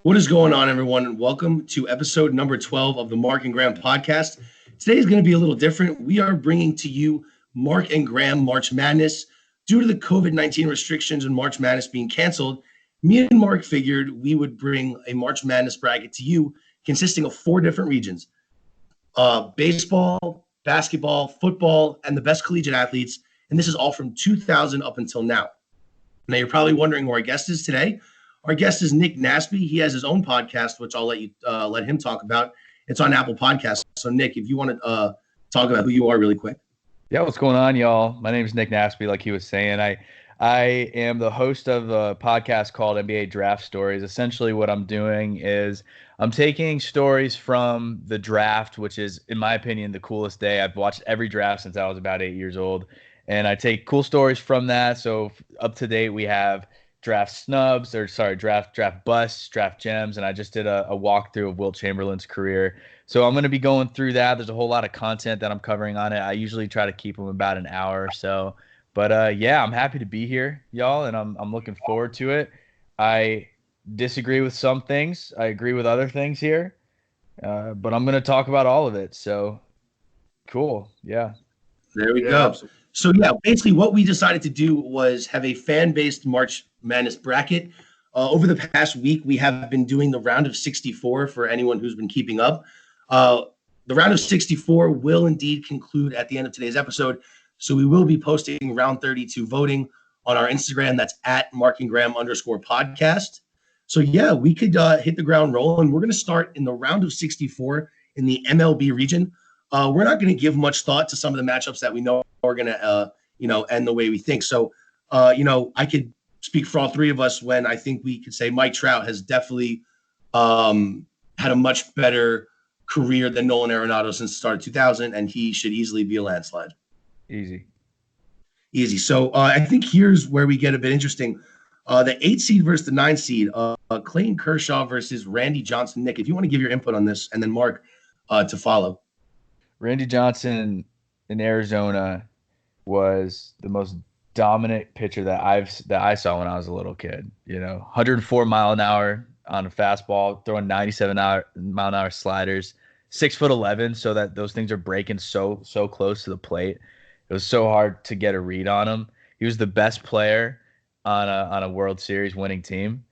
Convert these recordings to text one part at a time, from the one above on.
What is going on, everyone? And welcome to episode number 12 of the Mark and Graham podcast. Today is going to be a little different. We are bringing to you Mark and Graham March Madness. Due to the COVID-19 restrictions and March Madness being canceled, me and Mark figured we would bring a March Madness bracket to you consisting of 4 different regions: baseball, basketball, football, and the best collegiate athletes. And this is all from 2000 up until now. Now, you're probably wondering who our guest is today. Our guest is Nick Nasseby. He has his own podcast, which I'll let him talk about. It's on Apple Podcasts. So, Nick, if you want to talk about who you are really quick. Yeah, what's going on, y'all? My name is Nick Nasseby, like he was saying. I am the host of a podcast called NBA Draft Stories. Essentially, what I'm doing is I'm taking stories from the draft, which is, in my opinion, the coolest day. I've watched every draft since I was about 8 years old, and I take cool stories from that. So up to date, we have draft busts, draft gems, and I just did a walkthrough of Wilt Chamberlain's career. So I'm going to be going through that. There's a whole lot of content that I'm covering on it. I usually try to keep them about an hour or so. But yeah, I'm happy to be here, y'all, and I'm looking forward to it. I disagree with some things. I agree with other things here. But I'm going to talk about all of it. So cool. Yeah. There we go. So, yeah, basically what we decided to do was have a fan-based March Madness bracket. Over the past week, we have been doing the round of 64 for anyone who's been keeping up. The round of 64 will indeed conclude at the end of today's episode. So we will be posting round 32 voting on our Instagram. That's at @markandgraham_podcast. So, yeah, we could hit the ground rolling. We're going to start in the round of 64 in the MLB region. We're not going to give much thought to some of the matchups that we know are going to, end the way we think. So, I could speak for all three of us when I think we could say Mike Trout has definitely had a much better career than Nolan Arenado since the start of 2000, and he should easily be a landslide. Easy. So I think here's where we get a bit interesting. The 8 seed versus the 9 seed, Clayton Kershaw versus Randy Johnson. Nick, if you want to give your input on this, and then Mark to follow. Randy Johnson in Arizona was the most dominant pitcher that I saw when I was a little kid. 104 mile an hour on a fastball, throwing 97 mile an hour sliders, 6'11", so that those things are breaking so close to the plate. It was so hard to get a read on him. He was the best player on a World Series winning team.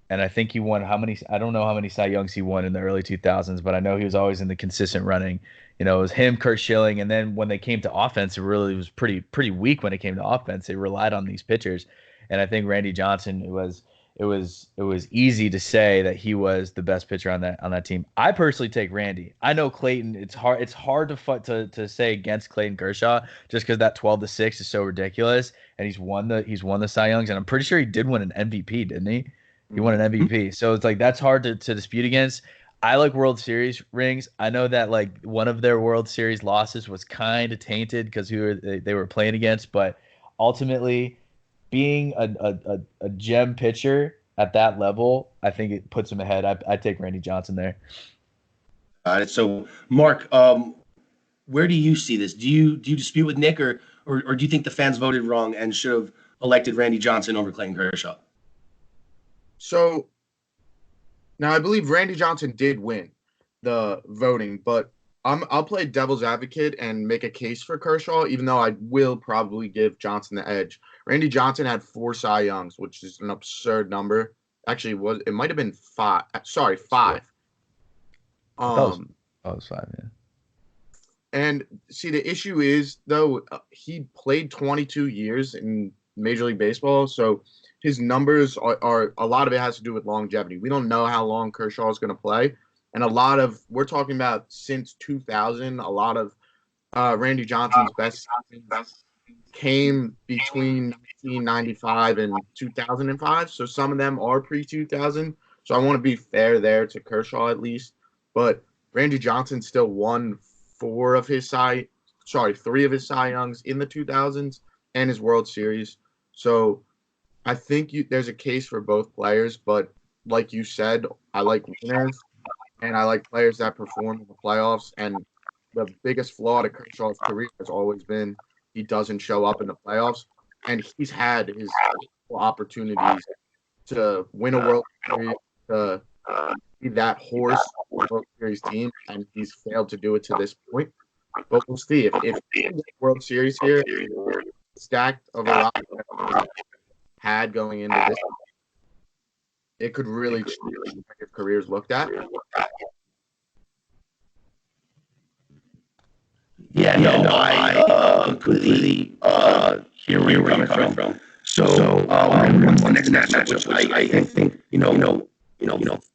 And I think he won I don't know how many Cy Youngs he won in the early 2000s, but I know he was always in the consistent running. It was him, Kurt Schilling, and then when they came to offense, it really was pretty weak when it came to offense. They relied on these pitchers. And I think Randy Johnson, it was easy to say that he was the best pitcher on that team. I personally take Randy. I know Clayton, it's hard to say against Clayton Kershaw just because that 12-6 is so ridiculous, and he's won the Cy Youngs, and I'm pretty sure he did win an MVP, didn't he? He won an MVP. So it's like that's hard to dispute against. I like World Series rings. I know that like one of their World Series losses was kind of tainted because who they were playing against, but ultimately being a gem pitcher at that level, I think it puts him ahead. I take Randy Johnson there. Got it. So, Mark, where do you see this? Do you dispute with Nick, or do you think the fans voted wrong and should have elected Randy Johnson over Clayton Kershaw? So now I believe Randy Johnson did win the voting, but I'll play devil's advocate and make a case for Kershaw, even though I will probably give Johnson the edge. Randy Johnson had 4 Cy Youngs, which is an absurd number. Actually, it might have been 5. Sorry, 5. That was 5, yeah. And see, the issue is, though, he played 22 years in Major League Baseball, so his numbers are a lot of it has to do with longevity. We don't know how long Kershaw is going to play. And we're talking about since 2000, a lot of Randy Johnson's best came between 1995 and 2005. So some of them are pre-2000. So I want to be fair there to Kershaw at least. But Randy Johnson still won 3 of his Cy Youngs in the 2000s and his World Series. So I think there's a case for both players, but like you said, I like winners and I like players that perform in the playoffs. And the biggest flaw to Kershaw's career has always been he doesn't show up in the playoffs. And he's had his opportunities to win a World Series, to that horse World Series team, and he's failed to do it to this point. But we'll see if the World Series here stacked of a lot had going into this, it could really change if careers looked at. Yeah, no, I completely hear where you're coming from. So, on the next matchup, I think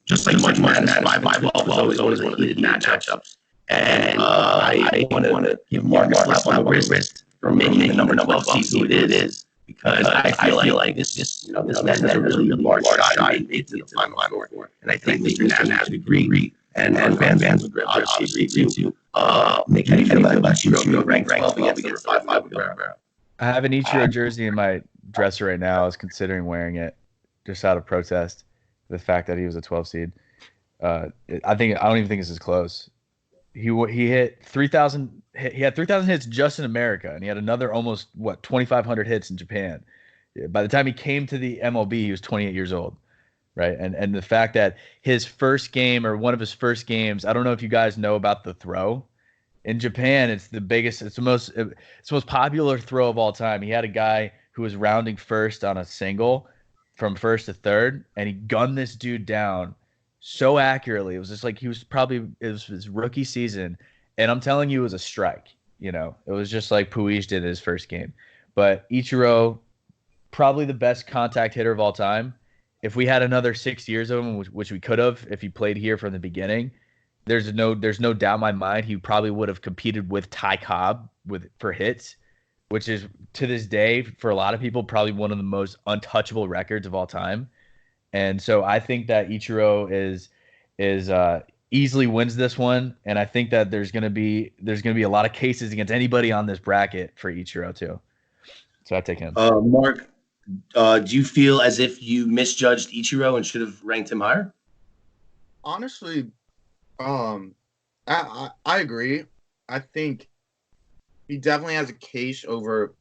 just like March Madness 5-12 was always one of the heated matchups, and I want to give Mark a slap on the wrist for making the number 12 seed who it is, because I feel like this man has a really large shot into the Final Four, and I think Mr. Nash would agree, and fans would obviously agree too. Nick, how do you feel about Ichiro ranked 12 against the 5-5 with Guerrero? I have an Ichiro jersey in my dresser right now. I was considering wearing it just out of protest, the fact that he was a 12 seed. I don't even think this is close. He hit 3,000. He had 3,000 hits just in America, and he had another almost 2,500 hits in Japan. By the time he came to the MLB, he was 28 years old, right? And the fact that his first game, or one of his first games, I don't know if you guys know about the throw. In Japan, it's the biggest, it's the most popular throw of all time. He had a guy who was rounding first on a single from first to third, and he gunned this dude down so accurately. It was just like it was his rookie season, and I'm telling you, it was a strike. It was just like Puig did in his first game. But Ichiro, probably the best contact hitter of all time. If we had another 6 years of him, which we could have if he played here from the beginning, there's no doubt in my mind he probably would have competed with Ty Cobb for hits, which is to this day for a lot of people probably one of the most untouchable records of all time. And so I think that Ichiro is easily wins this one, and I think that there's gonna be a lot of cases against anybody on this bracket for Ichiro too. So I take him. Mark, do you feel as if you misjudged Ichiro and should have ranked him higher? Honestly, I agree. I think he definitely has a case over.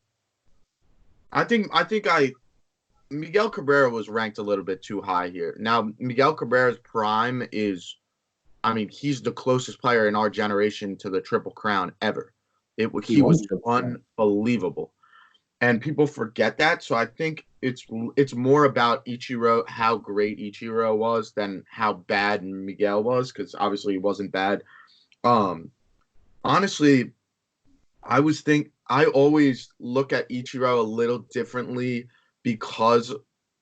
Miguel Cabrera was ranked a little bit too high here. Now, Miguel Cabrera's prime is, he's the closest player in our generation to the Triple Crown ever. He was unbelievable, and people forget that. So I think it's more about Ichiro, how great Ichiro was, than how bad Miguel was, because obviously he wasn't bad. Honestly, I always look at Ichiro a little differently because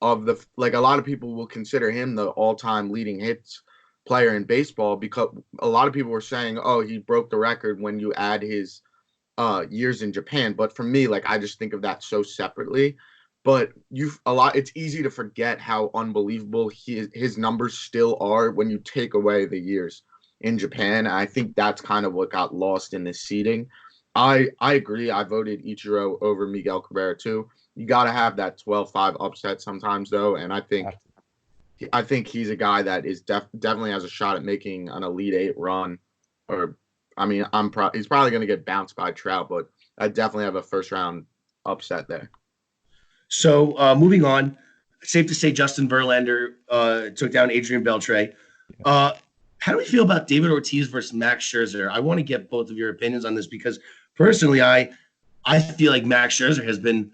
of a lot of people will consider him the all-time leading hits player in baseball, because a lot of people were saying, oh, he broke the record when you add his years in Japan. But for me, I just think of that so separately. But it's easy to forget how unbelievable his numbers still are when you take away the years in Japan. I think that's kind of what got lost in this seeding. I agree. I voted Ichiro over Miguel Cabrera too. You got to have that 12-5 upset sometimes, though, and I think he's a guy that is definitely has a shot at making an Elite Eight run. Or, he's probably going to get bounced by Trout, but I definitely have a first round upset there. So moving on, safe to say Justin Verlander took down Adrian Beltre. How do we feel about David Ortiz versus Max Scherzer? I want to get both of your opinions on this, because personally, I feel like Max Scherzer has been,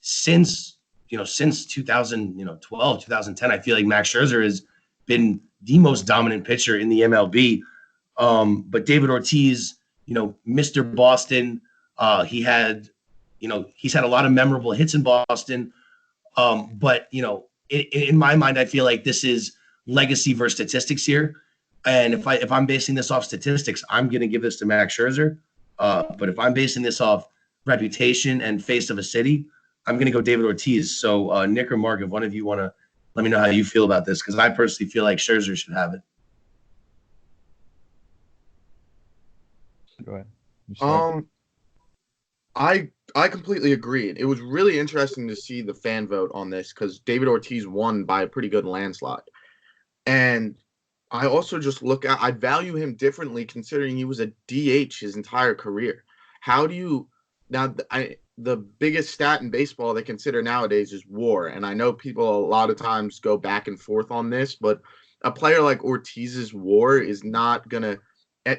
since 2012, 2010, I feel like Max Scherzer has been the most dominant pitcher in the MLB. But David Ortiz, Mr. Boston, he's had a lot of memorable hits in Boston. But in my mind, I feel like this is legacy versus statistics here. And if I'm basing this off statistics, I'm going to give this to Max Scherzer. But if I'm basing this off reputation and face of a city, I'm going to go David Ortiz. So Nick or Mark, if one of you want to let me know how you feel about this, because I personally feel like Scherzer should have it. Go ahead. I completely agree. It was really interesting to see the fan vote on this, because David Ortiz won by a pretty good landslide. And I also just I value him differently, considering he was a DH his entire career. How do you now? The biggest stat in baseball they consider nowadays is WAR, and I know people a lot of times go back and forth on this, but a player like Ortiz's WAR is not gonna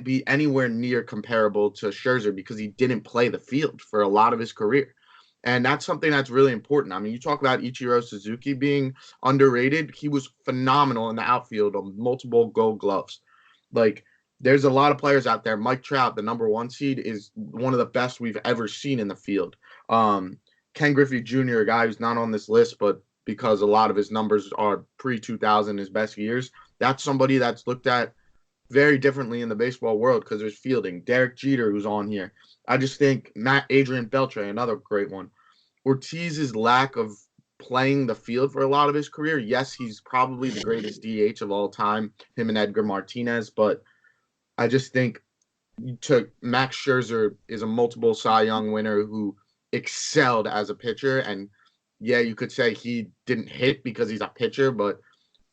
be anywhere near comparable to Scherzer because he didn't play the field for a lot of his career. And that's something that's really important. I mean, you talk about Ichiro Suzuki being underrated. He was phenomenal in the outfield on multiple Gold Gloves. Like, there's a lot of players out there. Mike Trout, the number 1 seed, is one of the best we've ever seen in the field. Ken Griffey Jr., a guy who's not on this list, but because a lot of his numbers are pre-2000, his best years, that's somebody that's looked at very differently in the baseball world because there's fielding. Derek Jeter, who's on here. I just think Adrian Beltre, another great one. Ortiz's lack of playing the field for a lot of his career, yes, he's probably the greatest DH of all time, him and Edgar Martinez, but I just think Max Scherzer is a multiple Cy Young winner who excelled as a pitcher. And yeah, you could say he didn't hit because he's a pitcher, but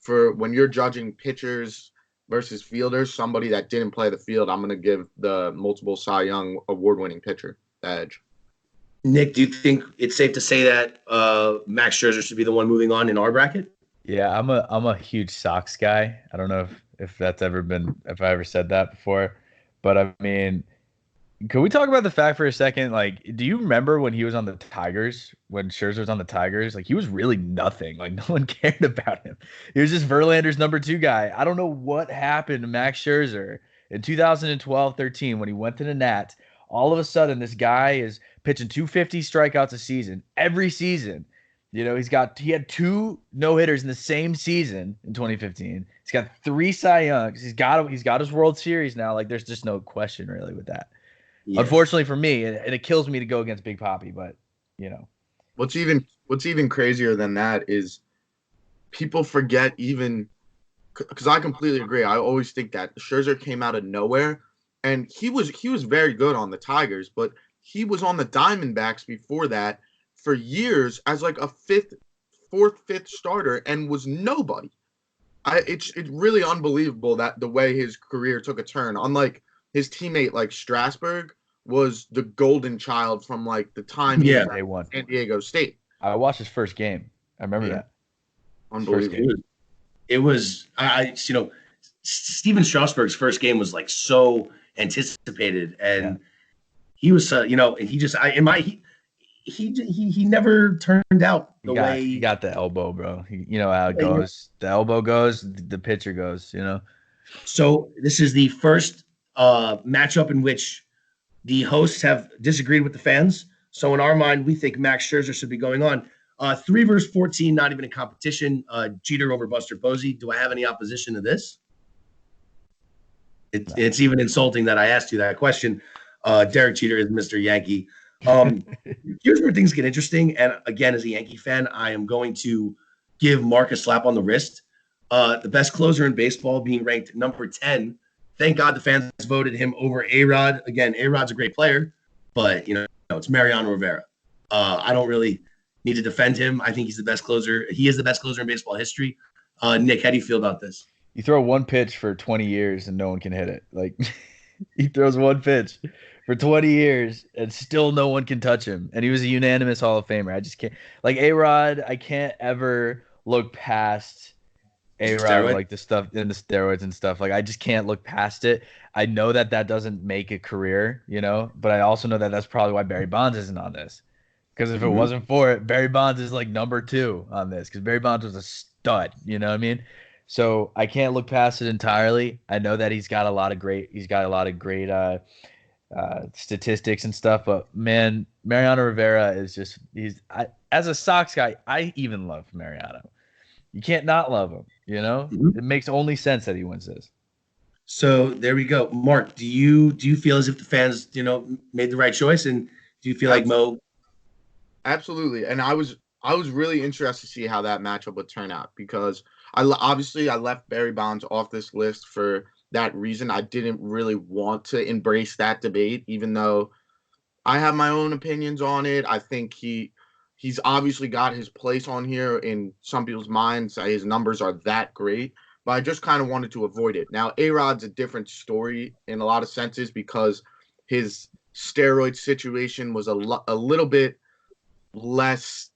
for when you're judging pitchers versus fielders, somebody that didn't play the field, I'm going to give the multiple Cy Young award-winning pitcher the edge. Nick, do you think it's safe to say that Max Scherzer should be the one moving on in our bracket? Yeah, I'm a huge Sox guy. I don't know if that's ever been, if I ever said that before, but I mean, can we talk about the fact for a second? Like, do you remember when he was on the Tigers, when Scherzer was on the Tigers? Like, he was really nothing. Like, no one cared about him. He was just Verlander's number 2 guy. I don't know what happened to Max Scherzer in 2012-13 when he went to the Nats. All of a sudden, this guy is pitching 250 strikeouts a season, every season. You know, he had 2 no-hitters in the same season in 2015. He's got 3 Cy Youngs. He's got his World Series now. Like, there's just no question really with that. Yeah. Unfortunately for me, and it kills me to go against Big Papi, but you know. What's even crazier than that is people forget even because I completely agree. I always think that Scherzer came out of nowhere, and he was very good on the Tigers, but he was on the Diamondbacks before that for years as like a fourth, fifth starter and was nobody. It's really unbelievable that the way his career took a turn. Unlike his teammate like Strasburg was the golden child from like the time he was at San Diego State. I watched his first game. I remember that. Unbelievable. It was Steven Strasburg's first game was like so anticipated, and he was he never turned out the way he got the elbow, bro. You know how it goes. The elbow goes, the pitcher goes, you know. So this is the first matchup in which the hosts have disagreed with the fans. So in our mind, we think Max Scherzer should be going on. 3 versus 14, not even a competition. Jeter over Buster Posey. Do I have any opposition to this? It's even insulting that I asked you that question. Derek Jeter is Mr. Yankee. Here's where things get interesting. And again, as a Yankee fan, I am going to give Mark a slap on the wrist. The best closer in baseball being ranked number 10. Thank God the fans voted him over A-Rod. Again, A-Rod's a great player, but it's Mariano Rivera. I don't really need to defend him. I think he's the best closer. He is the best closer in baseball history. Nick, how do you feel about this? You throw one pitch for 20 years and no one can hit it. Like, he throws one pitch for 20 years and still no one can touch him. And he was a unanimous Hall of Famer. I just can't. Like, A-Rod, I can't ever look past A-Rod, like the stuff in the steroids and stuff. Like, I just can't look past it. I know that doesn't make a career, but I also know that that's probably why Barry Bonds isn't on this. Because if it wasn't for it, Barry Bonds is like number 2 on this. Because Barry Bonds was a stud, you know what I mean? So I can't look past it entirely. I know that he's got a lot of great statistics and stuff. But man, Mariano Rivera is just as a Sox guy, I even love Mariano. You can't not love him, It makes only sense that he wins this. So there we go. Mark, do you feel as if the fans, made the right choice? And do you feel like Mo? Absolutely. And I was really interested to see how that matchup would turn out because I left Barry Bonds off this list for that reason. I didn't really want to embrace that debate, even though I have my own opinions on it. I think he's obviously got his place on here in some people's minds. His numbers are that great, but I just kind of wanted to avoid it. Now, A-Rod's a different story in a lot of senses because his steroid situation was a little bit less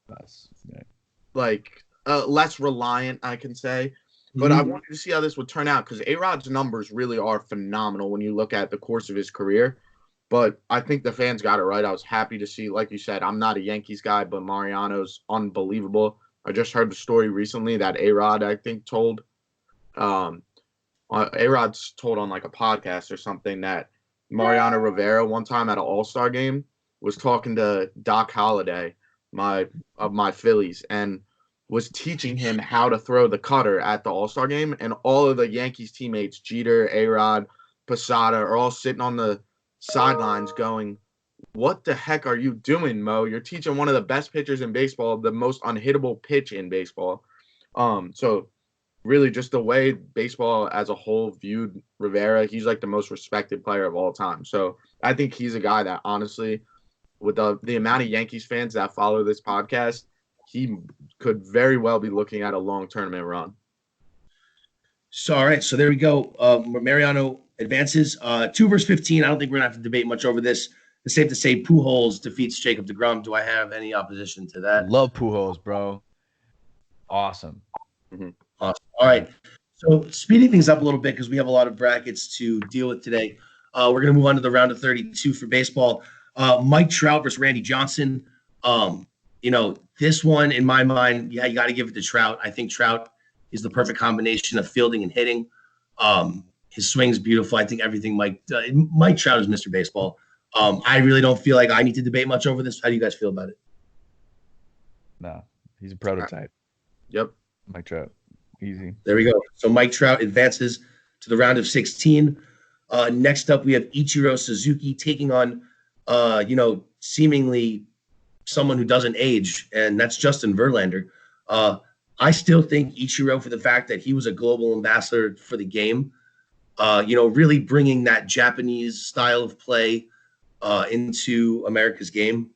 reliant, I can say. But I wanted to see how this would turn out because A-Rod's numbers really are phenomenal when you look at the course of his career. But I think the fans got it right. I was happy to see, like you said, I'm not a Yankees guy, but Mariano's unbelievable. I just heard the story recently that A-Rod, I think, told. A-Rod's told on like a podcast or something that Mariano Rivera one time at an All-Star game was talking to Doc Holliday, of my Phillies, and was teaching him how to throw the cutter at the All-Star game. And all of the Yankees teammates, Jeter, A-Rod, Posada, are all sitting on the sidelines going, what the heck are you doing, Mo? You're teaching one of the best pitchers in baseball, the most unhittable pitch in baseball. So really just the way baseball as a whole viewed Rivera, he's like the most respected player of all time. So I think he's a guy that honestly, with the amount of Yankees fans that follow this podcast, he could very well be looking at a long tournament run. So, all right. So there we go. Mariano advances 2 versus 15. I don't think we're going to have to debate much over this. It's safe to say Pujols defeats Jacob deGrom. Do I have any opposition to that? Love Pujols, bro. Awesome. Mm-hmm. Awesome. All right. So speeding things up a little bit because we have a lot of brackets to deal with today. We're going to move on to the round of 32 for baseball. Mike Trout versus Randy Johnson. This one in my mind, you got to give it to Trout. I think Trout is the perfect combination of fielding and hitting. His swing's beautiful. I think everything Mike Trout is Mr. Baseball. I really don't feel like I need to debate much over this. How do you guys feel about it? No, he's a prototype. Yep. Mike Trout. Easy. There we go. So Mike Trout advances to the round of 16. Next up, we have Ichiro Suzuki taking on, seemingly someone who doesn't age, and that's Justin Verlander. I still think Ichiro, for the fact that he was a global ambassador for the game, really bringing that Japanese style of play into America's game,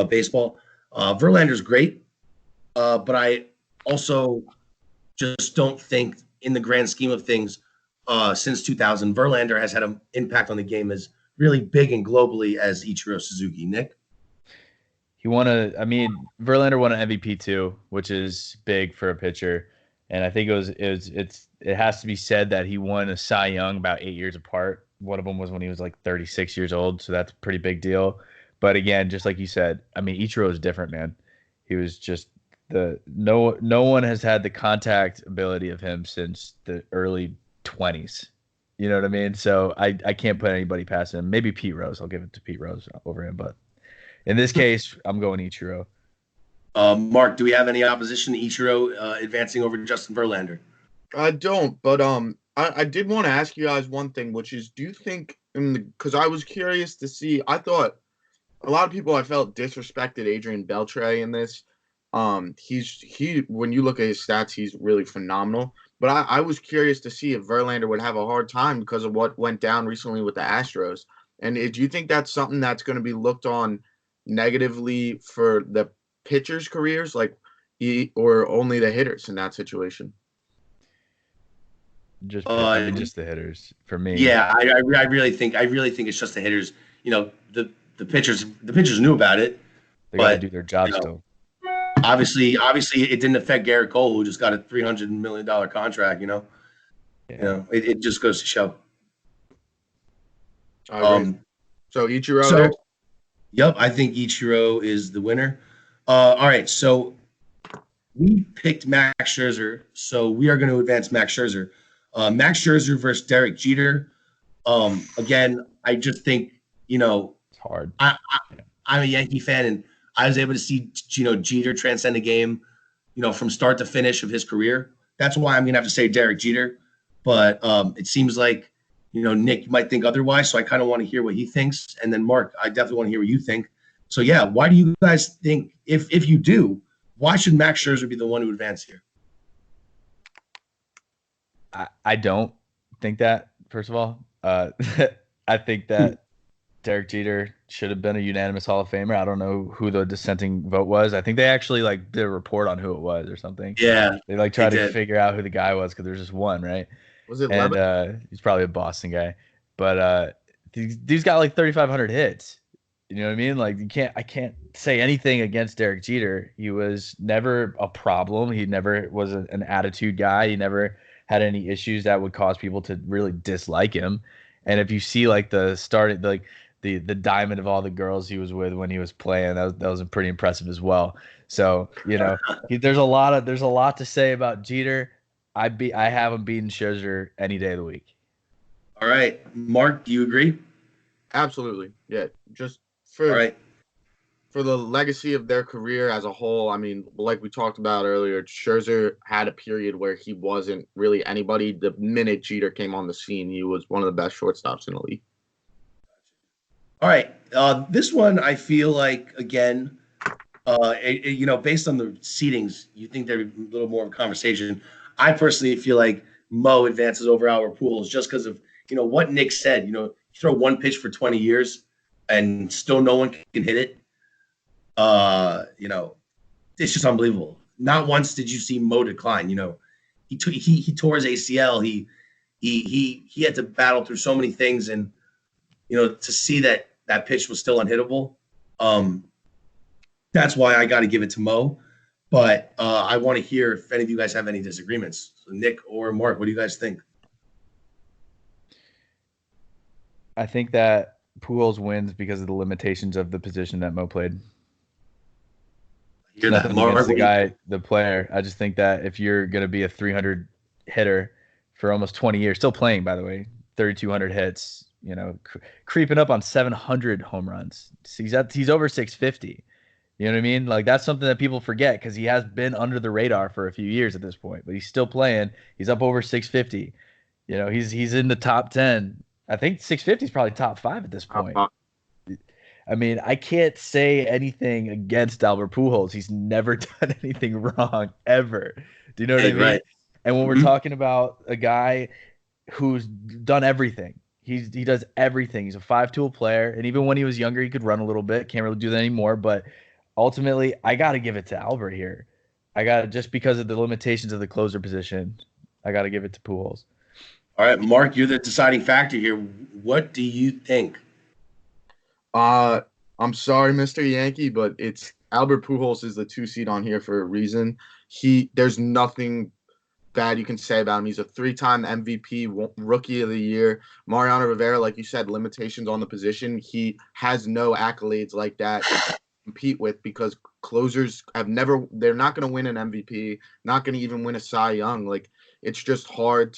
baseball. Verlander's great, but I also just don't think in the grand scheme of things, since 2000, Verlander has had an impact on the game as really big and globally as Ichiro Suzuki. Nick? Verlander won an MVP too, which is big for a pitcher. And I think it has to be said that he won a Cy Young about 8 years apart. One of them was when he was like 36 years old. So that's a pretty big deal. But again, just like you said, Ichiro is different, man. He was just no one has had the contact ability of him since the early 20s. You know what I mean? So I can't put anybody past him. Maybe Pete Rose. I'll give it to Pete Rose over him. But in this case, I'm going Ichiro. Mark, do we have any opposition to Ichiro advancing over Justin Verlander? I don't, but I did want to ask you guys one thing, which is, do you think, because I was curious to see, I thought a lot of people I felt disrespected Adrian Beltre in this. He when you look at his stats, he's really phenomenal. But I was curious to see if Verlander would have a hard time because of what went down recently with the Astros. And do you think that's something that's going to be looked on negatively for the pitchers' careers, or only the hitters in that situation? Just the hitters for me. Yeah, I really think it's just the hitters. The pitchers knew about it. They got to do their job still. Obviously, it didn't affect Garrett Cole, who just got a $300 million contract. It just goes to show. So Ichiro. Yep, I think Ichiro is the winner. All right, so we picked Max Scherzer, so we are going to advance Max Scherzer. Max Scherzer versus Derek Jeter. Again, I just think it's hard. I'm a Yankee fan, and I was able to see Jeter transcend a game, from start to finish of his career. That's why I'm gonna have to say Derek Jeter. But it seems like Nick might think otherwise, so I kind of want to hear what he thinks. And then Mark, I definitely want to hear what you think. So yeah, why do you guys think, if you do, why should Max Scherzer be the one who advance here? I don't think that, first of all. I think that Derek Jeter should have been a unanimous Hall of Famer. I don't know who the dissenting vote was. I think they actually did a report on who it was or something. Yeah. They tried to figure out who the guy was because there's just one, right? Was it Levitt? He's probably a Boston guy. But dude's got 3,500 hits. You know what I mean? Like I can't say anything against Derek Jeter. He was never a problem. He never was an attitude guy. He never had any issues that would cause people to really dislike him. And if you see like the diamond of all the girls he was with when he was playing, that was pretty impressive as well. So, there's a lot to say about Jeter. I have him beating Scherzer any day of the week. All right, Mark, do you agree? Absolutely. Yeah. Just All right. for the legacy of their career as a whole, I mean, like we talked about earlier, Scherzer had a period where he wasn't really anybody. The minute Jeter came on the scene, he was one of the best shortstops in the league. All right. This one, I feel like, again, based on the seedings, you think there'd be a little more of a conversation. I personally feel like Mo advances over Albert Pujols just because of, what Nick said. You throw one pitch for 20 years and still no one can hit it. It's just unbelievable. Not once did you see Mo decline. He tore his ACL. He had to battle through so many things, and to see that pitch was still unhittable. That's why I got to give it to Mo. But I want to hear if any of you guys have any disagreements. So Nick or Mark, what do you guys think? I think that Pujols wins because of the limitations of the position that Mo played. You're Nothing against the guy, the player. I just think that if you're going to be a 300 hitter for almost 20 years, still playing, by the way, 3,200 hits, creeping up on 700 home runs. He's over 650. You know what I mean? Like, that's something that people forget because he has been under the radar for a few years at this point, but he's still playing. He's up over 650. He's in the top 10. I think 650 is probably top 5 at this point. I mean, I can't say anything against Albert Pujols. He's never done anything wrong, ever. Do you know what I mean? Right. And when we're talking about a guy who's done everything, he does everything. He's a 5-tool player. And even when he was younger, he could run a little bit. Can't really do that anymore. But ultimately, I got to give it to Albert here. Just because of the limitations of the closer position, I got to give it to Pujols. All right, Mark, you're the deciding factor here. What do you think? I'm sorry, Mr. Yankee, but it's Albert Pujols is the 2 seed on here for a reason. There's nothing bad you can say about him. He's a 3-time MVP, Rookie of the Year. Mariano Rivera, like you said, limitations on the position. He has no accolades like that to compete with because closers they're not going to win an MVP, not going to even win a Cy Young. Like, it's just hard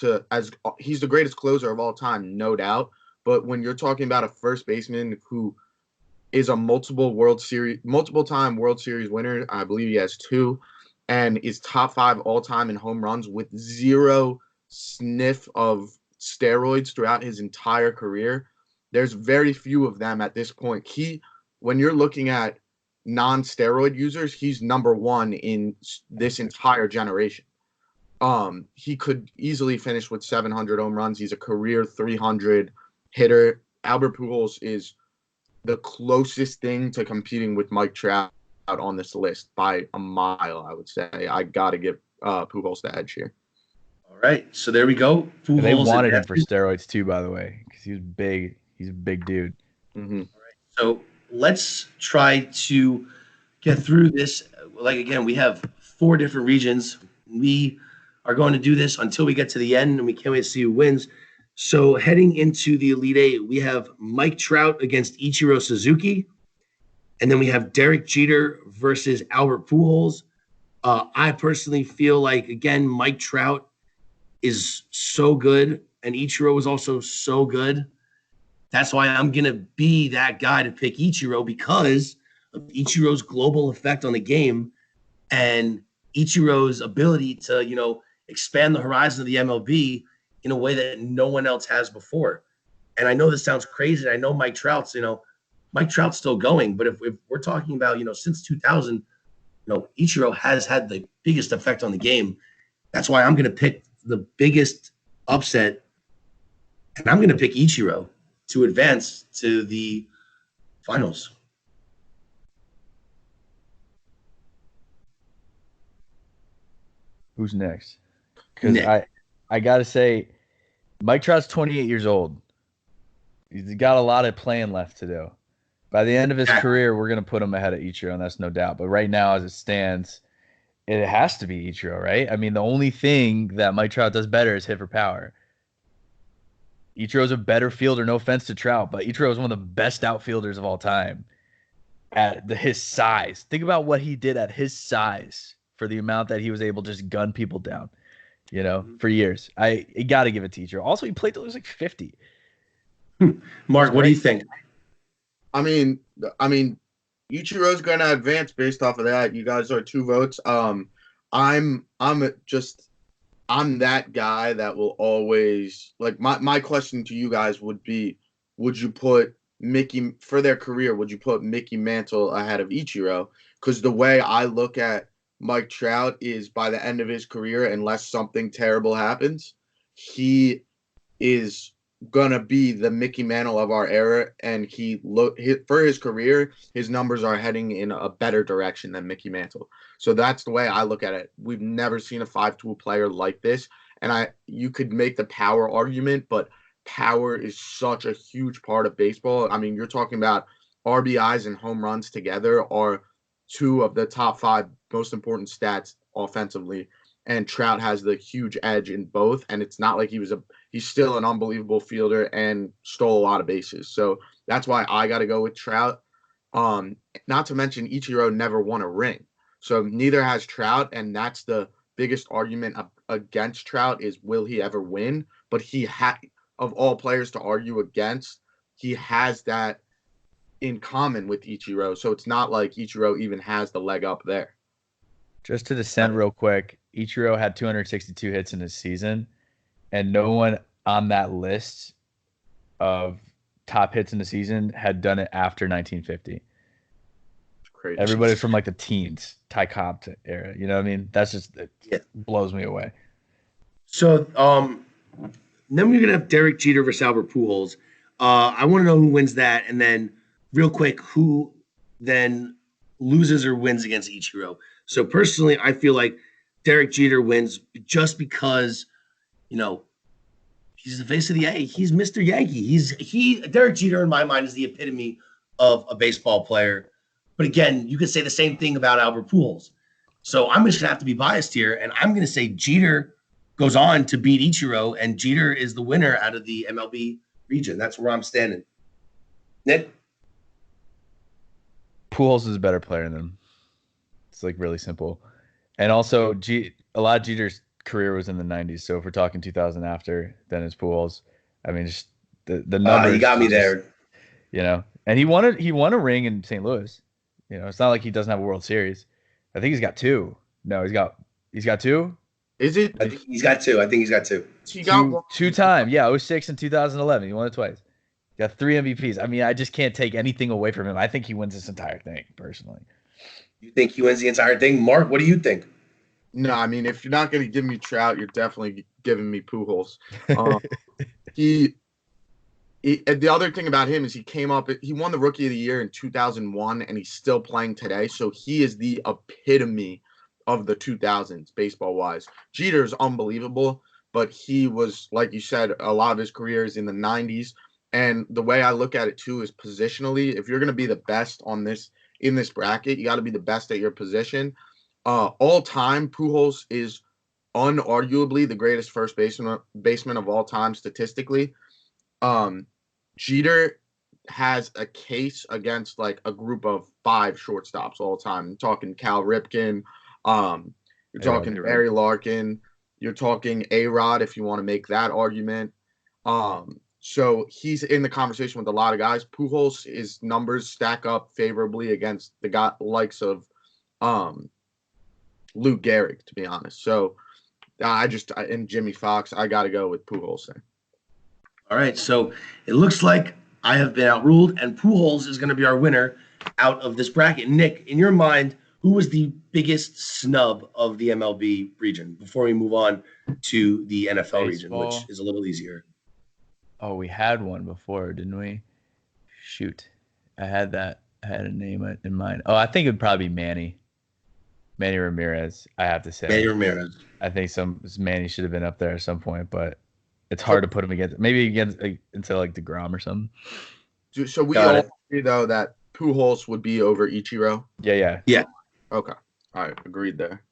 he's the greatest closer of all time, no doubt. But when you're talking about a first baseman who is a multiple time World Series winner, I believe he has 2, and is top 5 all time in home runs with 0 sniff of steroids throughout his entire career. There's very few of them at this point. When you're looking at non-steroid users, he's number 1 in this entire generation. He could easily finish with 700 home runs. He's a career 300 hitter. Albert Pujols is the closest thing to competing with Mike Trout on this list by a mile, I would say. I got to give Pujols the edge here. All right, so there we go. Pujols, they wanted him for steroids too, by the way, because he was big. He's a big dude. Mm-hmm. All right, so let's try to get through this. Like, again, we have 4 different regions. We are going to do this until we get to the end, and we can't wait to see who wins. So heading into the Elite Eight, we have Mike Trout against Ichiro Suzuki. And then we have Derek Jeter versus Albert Pujols. I personally feel like, again, Mike Trout is so good, and Ichiro is also so good. That's why I'm going to be that guy to pick Ichiro because of Ichiro's global effect on the game and Ichiro's ability to, expand the horizon of the MLB in a way that no one else has before. And I know this sounds crazy. I know Mike Trout's still going, but if we're talking about, since 2000, Ichiro has had the biggest effect on the game. That's why I'm going to pick the biggest upset, and I'm going to pick Ichiro to advance to the finals. Who's next? Because I got to say, Mike Trout's 28 years old. He's got a lot of playing left to do. By the end of his career, we're going to put him ahead of Ichiro, and that's no doubt. But right now, as it stands, it has to be Ichiro, right? I mean, the only thing that Mike Trout does better is hit for power. Ichiro's a better fielder, no offense to Trout, but Ichiro is one of the best outfielders of all time at his size. Think about what he did at his size for the amount that he was able to just gun people down, for years. I got to give it to Ichiro. Also, he played till he was like 50. Mark, what do you think? I mean, Ichiro's going to advance based off of that. You guys are 2 votes. I'm that guy that will always like. My question to you guys would be: would you put Mickey for their career? Would you put Mickey Mantle ahead of Ichiro? Because the way I look at Mike Trout is, by the end of his career, unless something terrible happens, he is gonna be the Mickey Mantle of our era, and for his career, his numbers are heading in a better direction than Mickey Mantle. So that's the way I look at it. We've never seen a 5-tool player like this, and you could make the power argument, but power is such a huge part of baseball. I mean, you're talking about RBIs and home runs together are 2 of the top 5 most important stats offensively. And Trout has the huge edge in both, and it's not like he's still an unbelievable fielder and stole a lot of bases. So that's why I got to go with Trout. Not to mention Ichiro never won a ring, so neither has Trout, and that's the biggest argument against Trout is, will he ever win? But of all players to argue against, he has that in common with Ichiro, so it's not like Ichiro even has the leg up there. Just to descend real quick, Ichiro had 262 hits in his season, and no one on that list of top hits in the season had done it after 1950. Crazy. Everybody from like the teens, Ty Cobb era. You know what I mean? That's just it blows me away. So then we're gonna have Derek Jeter versus Albert Pujols. I want to know who wins that, and then real quick, who then loses or wins against Ichiro. So personally, I feel like Derek Jeter wins just because, he's the face of the Yankee. He's Mr. Yankee. Derek Jeter in my mind is the epitome of a baseball player. But again, you could say the same thing about Albert Pujols. So I'm just gonna have to be biased here, and I'm gonna say Jeter goes on to beat Ichiro, and Jeter is the winner out of the MLB region. That's where I'm standing. Nick? Pujols is a better player than him. It's like really simple. And also, a lot of Jeter's career was in the 90s. So if we're talking 2000 after, then it's Pujols. I mean, just the numbers. You got me there. And he won a ring in St. Louis. It's not like he doesn't have a World Series. I think he's got 2. No, he's got 2. Is it? I think he's got 2. He got 2 times. Yeah, 06 and 2011. He won it twice. He got 3 MVPs. I mean, I just can't take anything away from him. I think he wins this entire thing, personally. You think he wins the entire thing? Mark, what do you think? No, I mean, if you're not going to give me Trout, you're definitely giving me Pujols. The other thing about him is he won the Rookie of the Year in 2001, and he's still playing today. So he is the epitome of the 2000s, baseball-wise. Jeter's unbelievable, but he was, like you said, a lot of his career is in the 90s. And the way I look at it, too, is positionally. If you're going to be the best in this bracket, you got to be the best at your position. All time, Pujols is unarguably the greatest first baseman of all time statistically. Jeter has a case against like a group of 5 shortstops all the time. I'm talking Cal Ripken, you're talking Barry Larkin, you're talking A-Rod if you want to make that argument. So he's in the conversation with a lot of guys. Pujols, his numbers stack up favorably against the likes of Luke Gehrig, to be honest. So and Jimmy Fox, I got to go with Pujols there. All right, so it looks like I have been outruled, and Pujols is going to be our winner out of this bracket. Nick, in your mind, who was the biggest snub of the MLB region before we move on to the NFL region, which is a little easier? Oh, we had one before, didn't we? Shoot. I had a name in mind. Oh, I think it would probably be Manny Ramirez, I have to say. Manny Ramirez. I think Manny should have been up there at some point, but it's hard to put him into like DeGrom or something. So we all agree, though, that Pujols would be over Ichiro. Yeah. Okay. All right. Agreed there.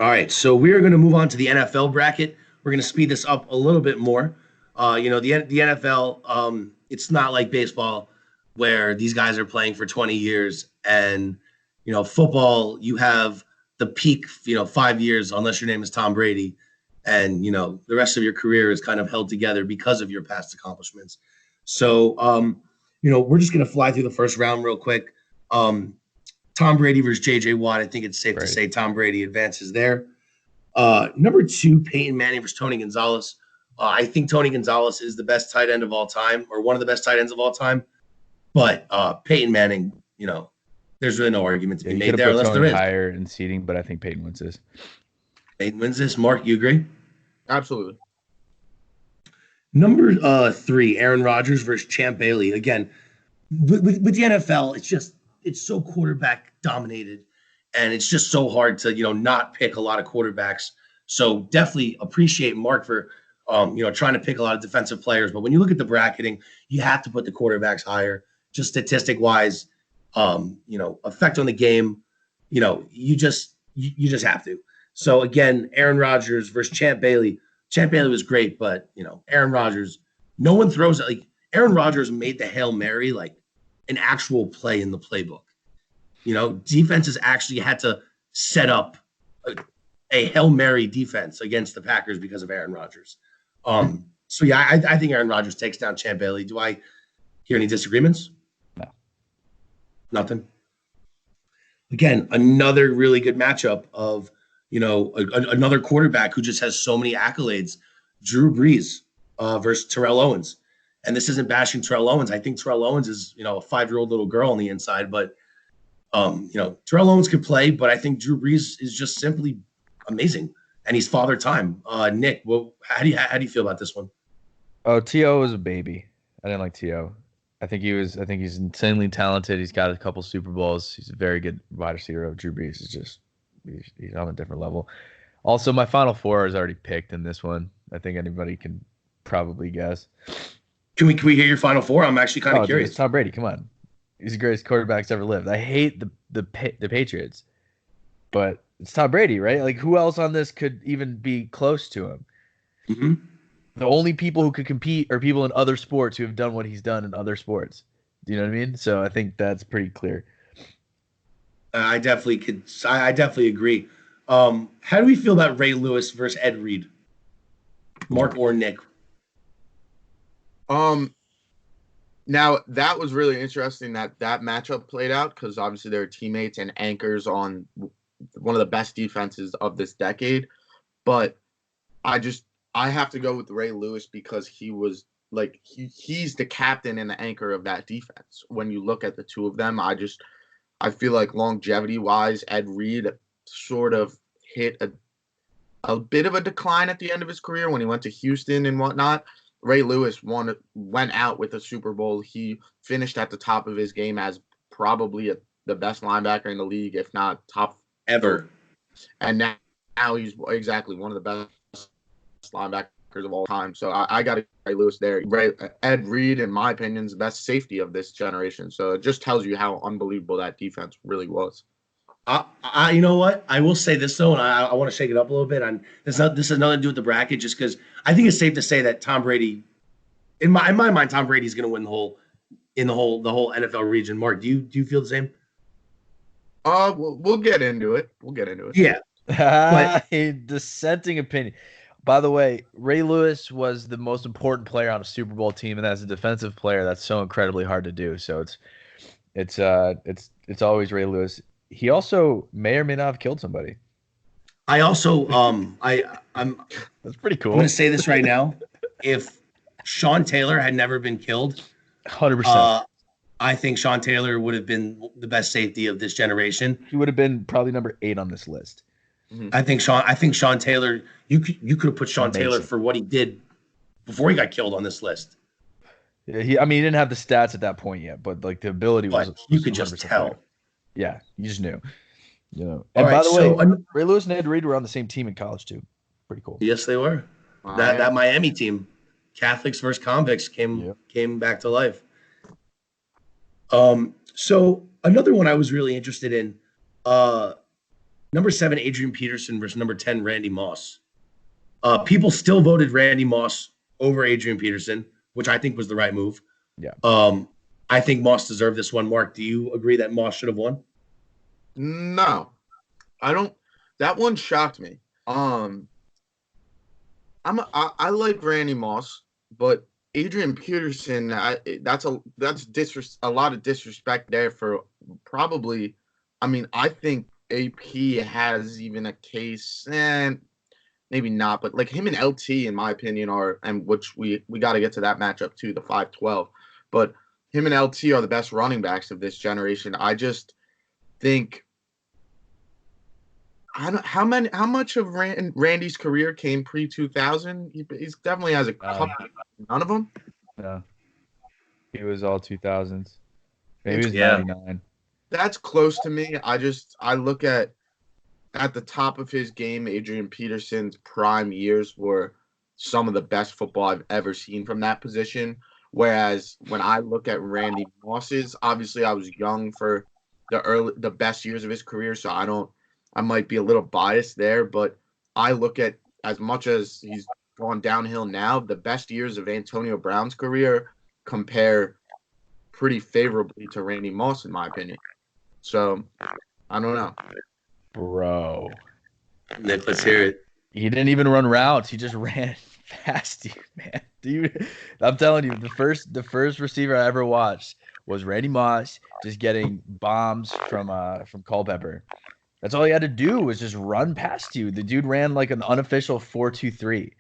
All right, so we're going to move on to the NFL bracket. We're going to speed this up a little bit more. The NFL, it's not like baseball where these guys are playing for 20 years, and football, you have the peak, 5 years, unless your name is Tom Brady, and the rest of your career is kind of held together because of your past accomplishments. So, we're just going to fly through the first round real quick. Tom Brady versus J.J. Watt. I think it's safe to say Tom Brady advances there. Number 2, Peyton Manning versus Tony Gonzalez. I think Tony Gonzalez is the best tight end of all time, or one of the best tight ends of all time. But Peyton Manning, there's really no argument to be made there unless there is. Higher in seeding, but I think Peyton wins this. Peyton wins this. Mark, you agree? Absolutely. Number 3, Aaron Rodgers versus Champ Bailey. Again, with the NFL, it's so quarterback dominated, and it's just so hard to not pick a lot of quarterbacks. So definitely appreciate Mark for trying to pick a lot of defensive players. But when you look at the bracketing, you have to put the quarterbacks higher, just statistic wise. Effect on the game. You just have to. So again, Aaron Rodgers versus Champ Bailey. Champ Bailey was great, but Aaron Rodgers. No one throws it like Aaron Rodgers made the Hail Mary like an actual play in the playbook. Defenses actually had to set up a Hail Mary defense against the Packers because of Aaron Rodgers. So yeah, I think Aaron Rodgers takes down Champ Bailey. Do I hear any disagreements? No. Nothing. Again, another really good matchup of another quarterback who just has so many accolades. Drew Brees versus Terrell Owens. And this isn't bashing Terrell Owens. I think Terrell Owens is, a 5-year-old little girl on the inside, but Terrell Owens could play, but I think Drew Brees is just simply amazing, and he's father time. Nick, how do you feel about this one? Oh, T.O. was a baby. I didn't like T.O. I think he's insanely talented. He's got a couple Super Bowls. He's a very good wide receiver. Drew Brees is just he's on a different level. Also, my Final Four is already picked in this one. I think anybody can probably guess. Can we hear your Final Four? I'm actually kind of curious. It's Tom Brady. Come on, he's the greatest quarterback ever lived. I hate the Patriots, but it's Tom Brady, right? Like, who else on this could even be close to him? Mm-hmm. The only people who could compete are people in other sports who have done what he's done in other sports. Do you know what I mean? So I think that's pretty clear. I definitely agree. How do we feel about Ray Lewis versus Ed Reed? Mark or Nick? Now that was really interesting that matchup played out because obviously they're teammates and anchors on one of the best defenses of this decade. But I have to go with Ray Lewis because he was like he's the captain and the anchor of that defense. When you look at the two of them, I feel like longevity wise, Ed Reed sort of hit a bit of a decline at the end of his career when he went to Houston and whatnot. Ray Lewis went out with a Super Bowl. He finished at the top of his game as probably the best linebacker in the league, if not top ever. And now he's exactly one of the best linebackers of all time. So I got to Ray Lewis there. Ed Reed, in my opinion, is the best safety of this generation. So it just tells you how unbelievable that defense really was. You know what? I will say this though, and I want to shake it up a little bit. This has nothing to do with the bracket, just because I think it's safe to say that Tom Brady, in my mind, Tom Brady's going to win the whole NFL region. Mark, do you feel the same? We'll get into it. Yeah, but a dissenting opinion. By the way, Ray Lewis was the most important player on a Super Bowl team, and as a defensive player, that's so incredibly hard to do. So it's always Ray Lewis. He also may or may not have killed somebody. I also that's pretty cool. I'm going to say this right now. If Sean Taylor had never been killed, 100%. I think Sean Taylor would have been the best safety of this generation. He would have been probably number 8 on this list. Mm-hmm. I think Sean Taylor. You could have put Sean Taylor for what he did before he got killed on this list. Yeah, he didn't have the stats at that point yet, but like the ability was you could just tell. There. Yeah, you just knew. And by the way, Ray Lewis and Ed Reed were on the same team in college too. Pretty cool. Yes, they were. That Miami team, Catholics versus convicts, came back to life. So another one I was really interested in, number 7, Adrian Peterson versus number 10, Randy Moss. People still voted Randy Moss over Adrian Peterson, which I think was the right move. Yeah. I think Moss deserved this one. Mark, do you agree that Moss should have won? No, I don't. That one shocked me. I like Randy Moss, but Adrian Peterson, that's a lot of disrespect there for probably. I mean, I think AP has even a case, and maybe not, but like him and LT, in my opinion, are, and which we got to get to that matchup too, the 5-12. But him and LT are the best running backs of this generation. I just think. I don't how much of Randy's career came pre-2000. He's definitely has a couple. None of them. No, he was all 2000s. Maybe it was Yeah. 99. That's close to me. I look at the top of his game. Adrian Peterson's prime years were some of the best football I've ever seen from that position. Whereas when I look at Randy Moss's, obviously I was young for the best years of his career, so I might be a little biased there, but I look at, as much as he's gone downhill now, the best years of Antonio Brown's career compare pretty favorably to Randy Moss, in my opinion. So, I don't know. Bro. Nick, let's hear it. He didn't even run routes. He just ran fast, man. Dude, I'm telling you, the first receiver I ever watched was Randy Moss just getting bombs from Culpepper. That's all he had to do was just run past you. The dude ran like an unofficial 4.23.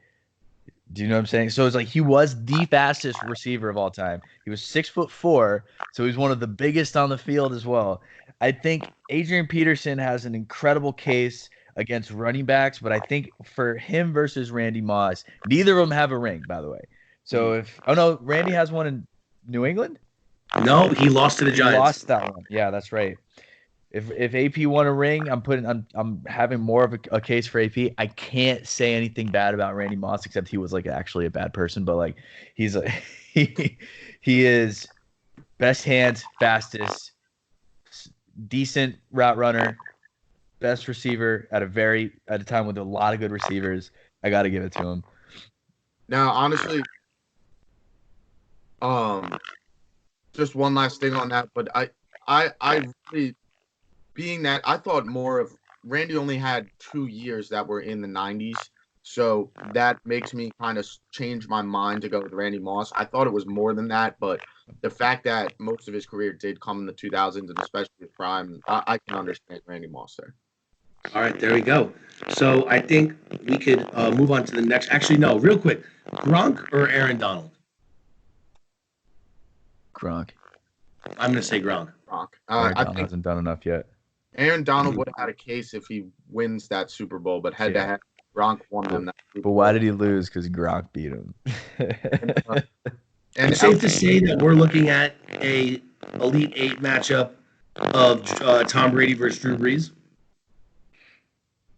Do you know what I'm saying? So it's like he was the fastest receiver of all time. He was 6'4", so he's one of the biggest on the field as well. I think Adrian Peterson has an incredible case against running backs, but I think for him versus Randy Moss, neither of them have a ring, by the way. So Randy has one in New England? No, he lost to the Giants. He lost that one. Yeah, that's right. If AP won a ring, I'm having more of a case for AP. I can't say anything bad about Randy Moss except he was like actually a bad person, but like he's a, he is best hands, fastest, decent route runner, best receiver at a time with a lot of good receivers. I got to give it to him. Now, honestly, just one last thing on that, but I really, being that I thought more of Randy only had 2 years that were in the 90s, so that makes me kind of change my mind to go with Randy Moss. I thought it was more than that, but the fact that most of his career did come in the 2000s and especially his prime, I can understand Randy Moss there. All right, there we go. So I think we could move on to the next. Actually, no, real quick. Gronk or Aaron Donald? Gronk. I'm going to say Gronk. Gronk. Aaron I Donald think hasn't done enough yet. Aaron Donald would have had a case if he wins that Super Bowl, but head to head, Gronk won them that Super But Bowl. why did he lose? Because Gronk beat him. And It's safe to say that we're looking at a Elite Eight matchup of Tom Brady versus Drew Brees.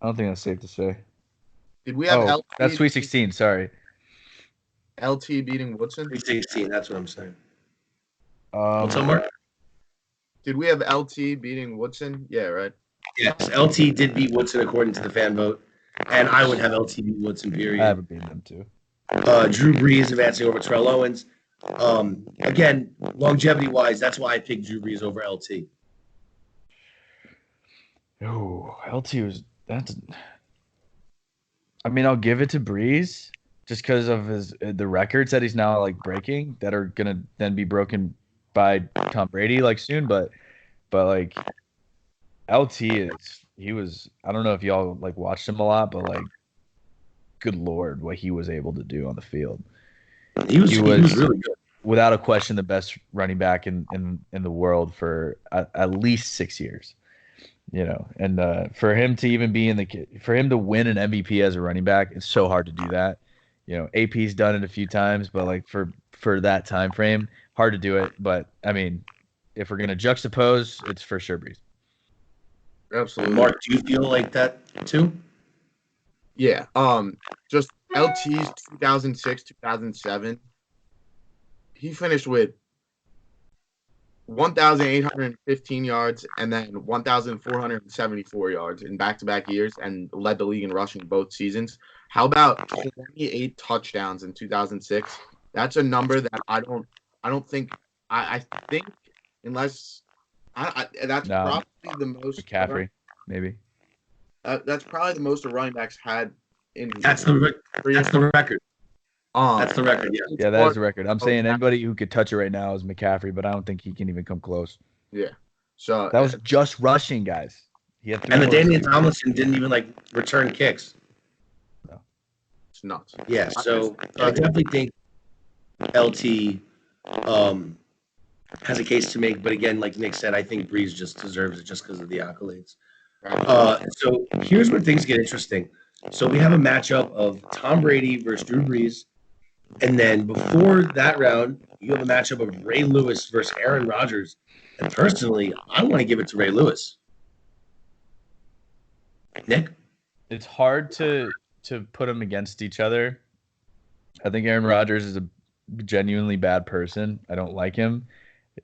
I don't think that's safe to say. Did we have LT? That's Sweet 16. Sorry. LT beating Woodson? 316, that's what I'm saying. What's up, Mark? Did we have LT beating Woodson? Yeah, right. Yes, LT did beat Woodson according to the fan vote, and I would have LT beat Woodson, period. I haven't beaten them too. Drew Brees advancing over Terrell Owens. Again, longevity-wise, that's why I picked Drew Brees over LT. Oh, LT was that's. I mean, I'll give it to Brees just because of the records that he's now like breaking that are gonna then be broken by Tom Brady like soon. But like LT he was. I don't know if y'all like watched him a lot, but like, good Lord, what he was able to do on the field. He was really good. Without a question, the best running back in the world for at least 6 years. You know, and for him to even be for him to win an MVP as a running back, it's so hard to do that. You know, AP's done it a few times, but like for that time frame, hard to do it. But I mean, if we're gonna juxtapose, it's for sure Brees. Absolutely. Mark, do you feel like that too? Yeah. Just LT's 2006, 2007. He finished with 1,815 yards and then 1,474 yards in back-to-back years and led the league in rushing both seasons. How about 28 touchdowns in 2006? That's a number that I think unless that's No, probably the most McCaffrey, maybe. that's probably the most the running backs had in That's the record. That's the record. Yeah. Yeah, that is the record. I'm saying anybody who could touch it right now is McCaffrey, but I don't think he can even come close. Yeah. So that was just rushing, guys. He had 3 and the Damian Tomlinson didn't even like return kicks. No. It's nuts. Yeah, so I definitely think LT has a case to make, but again, like Nick said, I think Breeze just deserves it just because of the accolades. So here's where things get interesting. So we have a matchup of Tom Brady versus Drew Brees. And then before that round, you have a matchup of Ray Lewis versus Aaron Rodgers. And personally, I want to give it to Ray Lewis. Nick? It's hard to put them against each other. I think Aaron Rodgers is a genuinely bad person. I don't like him.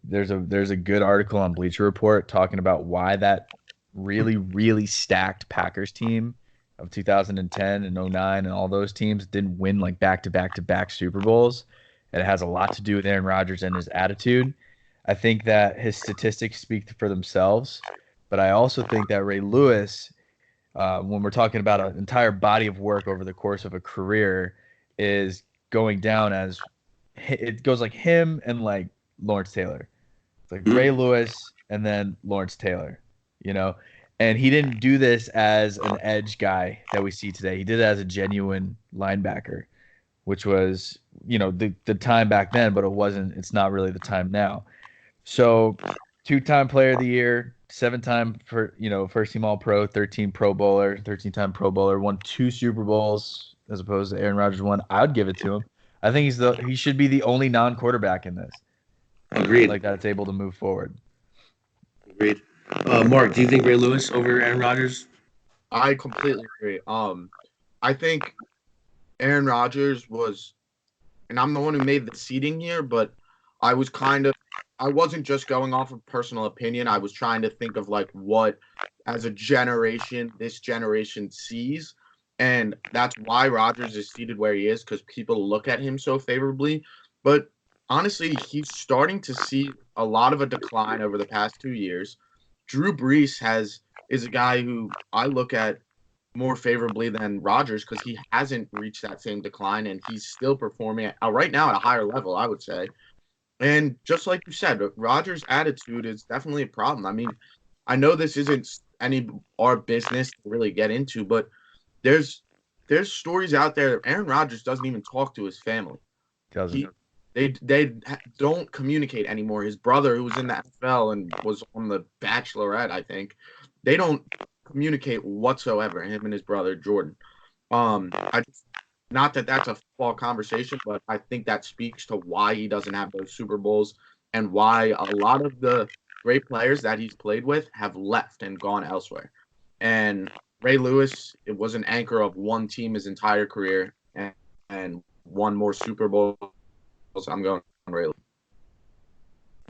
There's a good article on Bleacher Report talking about why that really, really stacked Packers team of 2010 and 09 and all those teams didn't win like back-to-back-to-back Super Bowls. And it has a lot to do with Aaron Rodgers and his attitude. I think that his statistics speak for themselves, but I also think that Ray Lewis, when we're talking about an entire body of work over the course of a career, is going down as it goes like him and like Lawrence Taylor. It's like Ray Lewis and then Lawrence Taylor, you know? And he didn't do this as an edge guy that we see today. He did it as a genuine linebacker, which was, you know, the time back then, but it's not really the time now. So 2-time player of the year, 7-time first team all pro, 13 pro bowler, 13-time pro bowler, won 2 Super Bowls as opposed to Aaron Rodgers won. I would give it to him. I think he should be the only non-quarterback in this. Agreed. Like that's able to move forward. Agreed. Mark, do you think Ray Lewis over Aaron Rodgers? I completely agree. I think Aaron Rodgers was, and I'm the one who made the seeding here, but I wasn't just going off of personal opinion. I was trying to think of like what, as a generation, this generation sees. And that's why Rodgers is seated where he is, because people look at him so favorably. But honestly, he's starting to see a lot of a decline over the past 2 years. Drew Brees is a guy who I look at more favorably than Rodgers because he hasn't reached that same decline, and he's still performing right now at a higher level, I would say. And just like you said, Rodgers' attitude is definitely a problem. I mean, I know this isn't our business to really get into, but there's stories out there. Aaron Rodgers doesn't even talk to his family. Doesn't. They don't communicate anymore. His brother, who was in the NFL and was on The Bachelorette, I think, they don't communicate whatsoever. Him and his brother Jordan. Not that that's a football conversation, but I think that speaks to why he doesn't have those Super Bowls and why a lot of the great players that he's played with have left and gone elsewhere. And Ray Lewis, it was an anchor of one team his entire career and won more Super Bowls. So I'm going Ray Lewis.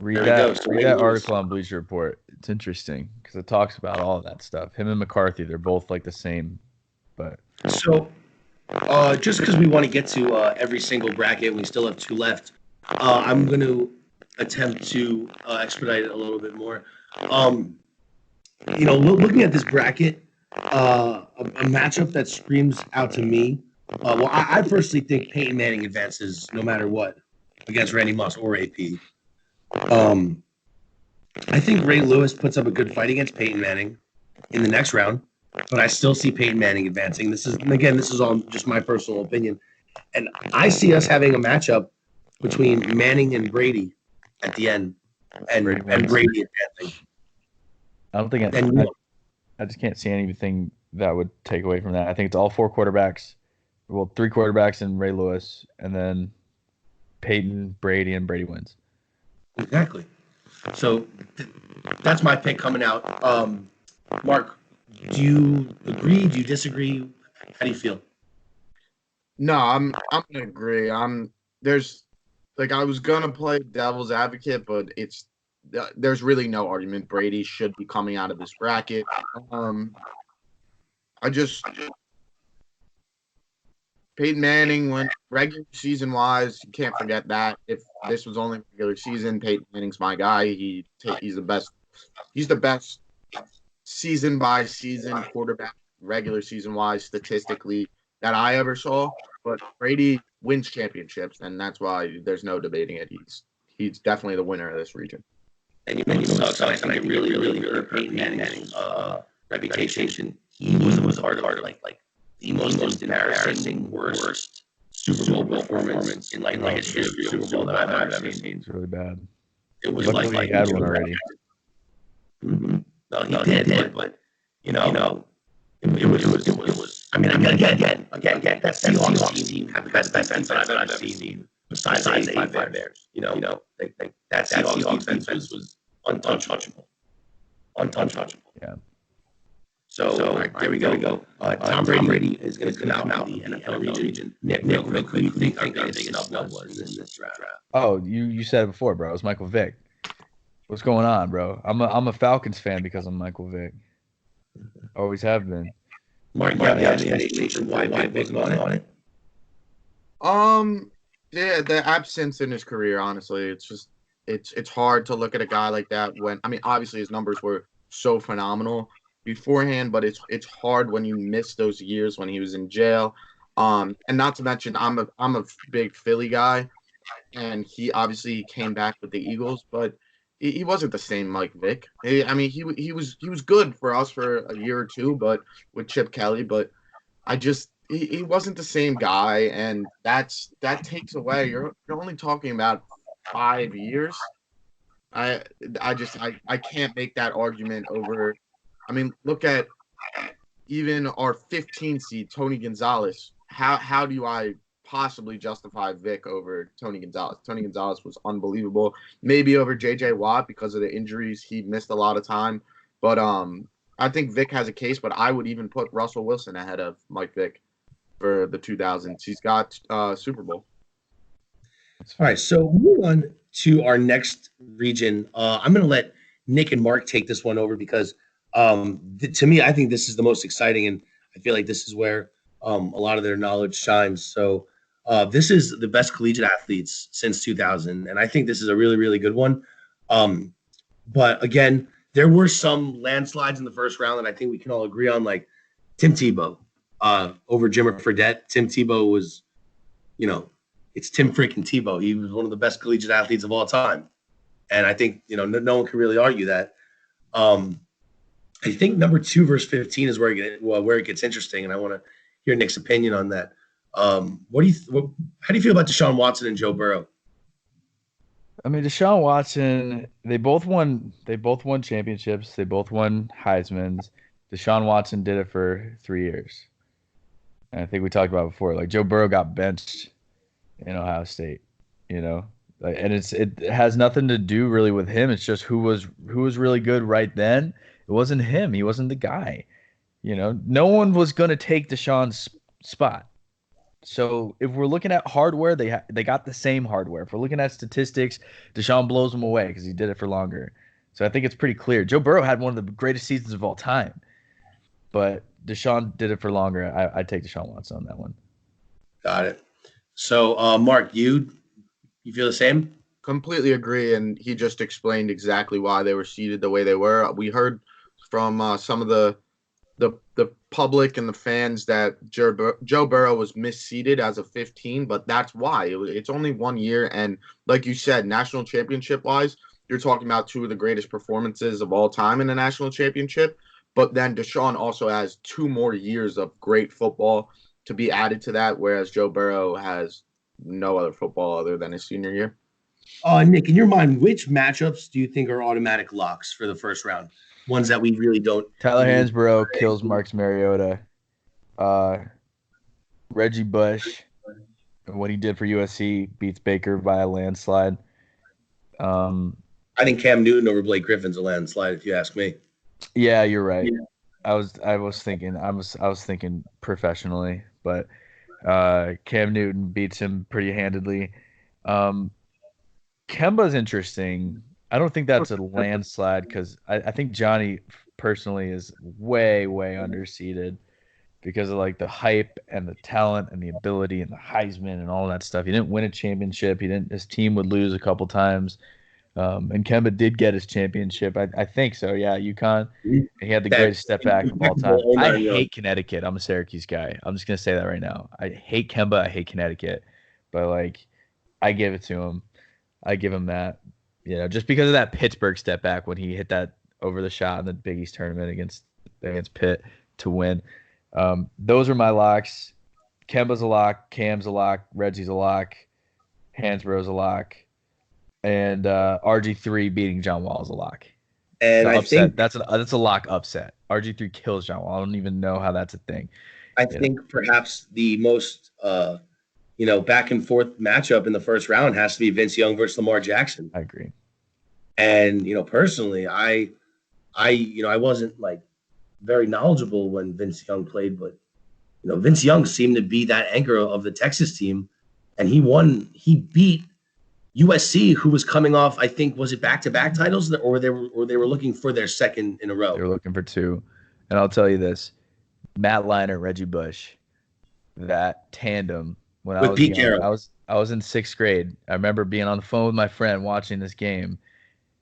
Read that article on Bleacher Report. It's interesting because it talks about all of that stuff. Him and McCarthy, they're both like the same. But so just because we want to get to every single bracket, we still have 2 left. I'm going to attempt to expedite it a little bit more. Looking at this bracket, a matchup that screams out to me. I personally think Peyton Manning advances no matter what against Randy Moss or AP. I think Ray Lewis puts up a good fight against Peyton Manning in the next round, but I still see Peyton Manning advancing. This is all just my personal opinion. And I see us having a matchup between Manning and Brady at the end, and Brady advancing. I don't think I just can't see anything that would take away from that. I think it's all 4 quarterbacks. Well, 3 quarterbacks and Ray Lewis, and then Peyton, Brady, and Brady wins. Exactly. So that's my pick coming out. Mark, do you agree? Do you disagree? How do you feel? No, I'm gonna agree. I was gonna play devil's advocate, but there's really no argument. Brady should be coming out of this bracket. I just Peyton Manning went regular season wise. You can't forget that. If this was only regular season, Peyton Manning's my guy. He's the best. He's the best season by season quarterback, regular season wise, statistically that I ever saw. But Brady wins championships, and that's why there's no debating it. He's definitely the winner of this region. And you know what sucks, and I really hurt Peyton Manning's reputation. He was hard, like the most embarrassing, worst Super Bowl performance in like history of Super Bowl that I've ever seen. It's really bad. It was Luckily he had one already. Mm-hmm. No, he did, but it was. I mean, again, that's the Seahawks team have the best defense that I've seen besides the 85 Bears. That Seahawks defense was untouchable. Yeah. So all right, there we go. Tom Brady is going to come out the NFL region. Nick, who do you think our biggest snub was in this draft? Oh, you said it before, bro. It was Michael Vick. What's going on, bro? I'm a Falcons fan because I'm Michael Vick. Always have been. Mark, you have any explanation why Vick wasn't on it? Yeah, the absence in his career, honestly, it's hard to look at a guy like that when, I mean, obviously his numbers were so phenomenal beforehand, but it's hard when you miss those years when he was in jail. And not to mention, I'm a big Philly guy, and he obviously came back with the Eagles, but he wasn't the same Mike Vick. I mean, he was good for us for a year or two, but with Chip Kelly, but he wasn't the same guy, and that takes away. You're only talking about 5 years. I can't make that argument over. I mean, look at even our 15 seed Tony Gonzalez. How do I possibly justify Vic over Tony Gonzalez? Tony Gonzalez was unbelievable. Maybe over J.J. Watt because of the injuries, he missed a lot of time. But I think Vic has a case. But I would even put Russell Wilson ahead of Mike Vick for the 2000s. He's got Super Bowl. All right, so move on to our next region. I'm going to let Nick and Mark take this one over because to me, I think this is the most exciting, and I feel like this is where a lot of their knowledge shines. So this is the best collegiate athletes since 2000, and I think this is a really, really good one. But again, there were some landslides in the first round that I think we can all agree on, like Tim Tebow over Jimmer Fredette. Tim Tebow was, it's Tim freaking Tebow. He was one of the best collegiate athletes of all time. And I think, no one can really argue that. I think number 2 versus 15 is where it gets interesting. And I want to hear Nick's opinion on that. How do you feel about Deshaun Watson and Joe Burrow? I mean, Deshaun Watson, they both won championships. They both won Heisman's. Deshaun Watson did it for 3 years. And I think we talked about it before. Like Joe Burrow got benched in Ohio State, and it has nothing to do really with him. It's just who was really good right then. It wasn't him. He wasn't the guy. No one was going to take Deshaun's spot. So if we're looking at hardware, they got the same hardware. If we're looking at statistics, Deshaun blows them away because he did it for longer. So I think it's pretty clear. Joe Burrow had one of the greatest seasons of all time, but Deshaun did it for longer. I'd take Deshaun Watson on that one. Got it. So, Mark, you feel the same? Completely agree, and he just explained exactly why they were seated the way they were. We heard from some of the public and the fans that Joe Burrow was misseeded as a 15, but that's why. It's only 1 year, and like you said, national championship-wise, you're talking about 2 of the greatest performances of all time in a national championship, but then Deshaun also has 2 more years of great football to be added to that, whereas Joe Burrow has no other football other than his senior year. Nick, in your mind, which matchups do you think are automatic locks for the first round? Ones that we really don't. Tyler Hansbrough kills Marcus Mariota. Reggie Bush, what he did for USC, beats Baker by a landslide. I think Cam Newton over Blake Griffin's a landslide, if you ask me. Yeah, you're right. Yeah. I was thinking professionally, but Cam Newton beats him pretty handedly. Kemba's interesting. I don't think that's a landslide because I think Johnny personally is way, way underseeded because of like the hype and the talent and the ability and the Heisman and all that stuff. He didn't win a championship. He didn't. His team would lose a couple times. And Kemba did get his championship. I think so. Yeah, UConn. He had the That greatest step back of all time. all I 9 yards. hate Connecticut. I'm a Syracuse guy. I'm just gonna say that right now. I hate Kemba. I hate Connecticut. But like, I give it to him. I give him that. Just because of that Pittsburgh step back when he hit that over the shot in the Big East tournament against Pitt to win. Those are my locks. Kemba's a lock. Cam's a lock. Reggie's a lock. Hansborough's a lock. And RG3 beating John Wall is a lock. And So I upset. think That's a lock upset. RG3 kills John Wall. I don't even know how that's a thing. I think perhaps the most back and forth matchup in the first round has to be Vince Young versus Lamar Jackson. I agree. And personally, I wasn't like very knowledgeable when Vince Young played, but Vince Young seemed to be that anchor of the Texas team, and he beat USC, who was coming off, I think, was it back-to-back titles, or they were looking for their second in a row. They were looking for 2. And I'll tell you this. Matt Leinart, Reggie Bush, that tandem when With I was Pete young, Carroll. I was in 6th grade. I remember being on the phone with my friend watching this game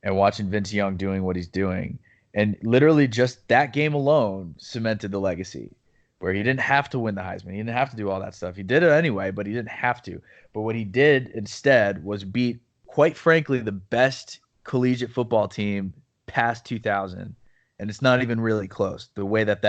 and watching Vince Young doing what he's doing. And literally just that game alone cemented the legacy where he didn't have to win the Heisman. He didn't have to do all that stuff. He did it anyway, but he didn't have to. But what he did instead was beat, quite frankly, the best collegiate football team past 2000. And it's not even really close. The way that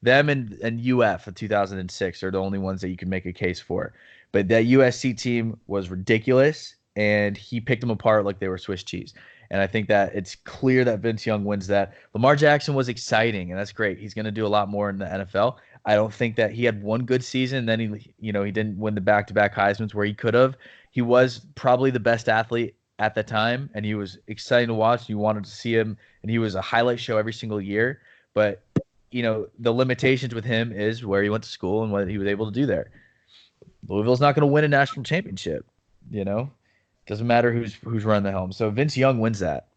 them and UF of 2006 are the only ones that you can make a case for. But that USC team was ridiculous, and he picked them apart like they were Swiss cheese. And I think that it's clear that Vince Young wins that. Lamar Jackson was exciting, and that's great. He's going to do a lot more in the NFL. I don't think that he had one good season. Then he didn't win the back-to-back Heismans where he could have. He was probably the best athlete at the time, and he was exciting to watch. You wanted to see him, and he was a highlight show every single year. But the limitations with him is where he went to school and what he was able to do there. Louisville's not going to win a national championship. Doesn't matter who's running the helm. So Vince Young wins that.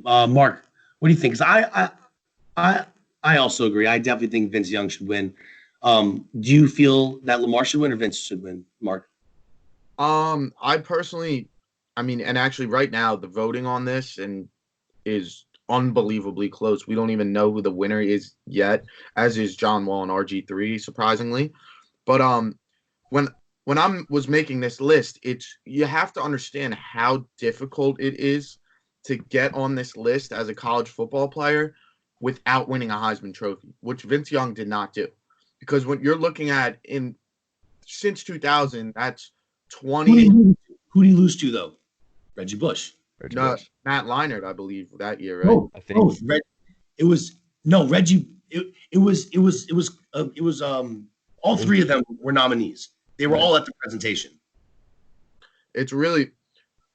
Mark, what do you think? 'Cause I also agree. I definitely think Vince Young should win. Do you feel that Lamar should win or Vince should win, Mark? I personally, and actually right now the voting on this is unbelievably close. We don't even know who the winner is yet, as is John Wall and RG3, surprisingly. But when I was making this list, you have to understand how difficult it is to get on this list as a college football player without winning a Heisman Trophy, which Vince Young did not do. Because when you're looking at since 2000, that's 20. Who did he lose to though? Reggie Bush. Matt Leinart, I believe, that year, right? I think Reggie. It was all 3 of them were nominees. They were all at the presentation. It's really,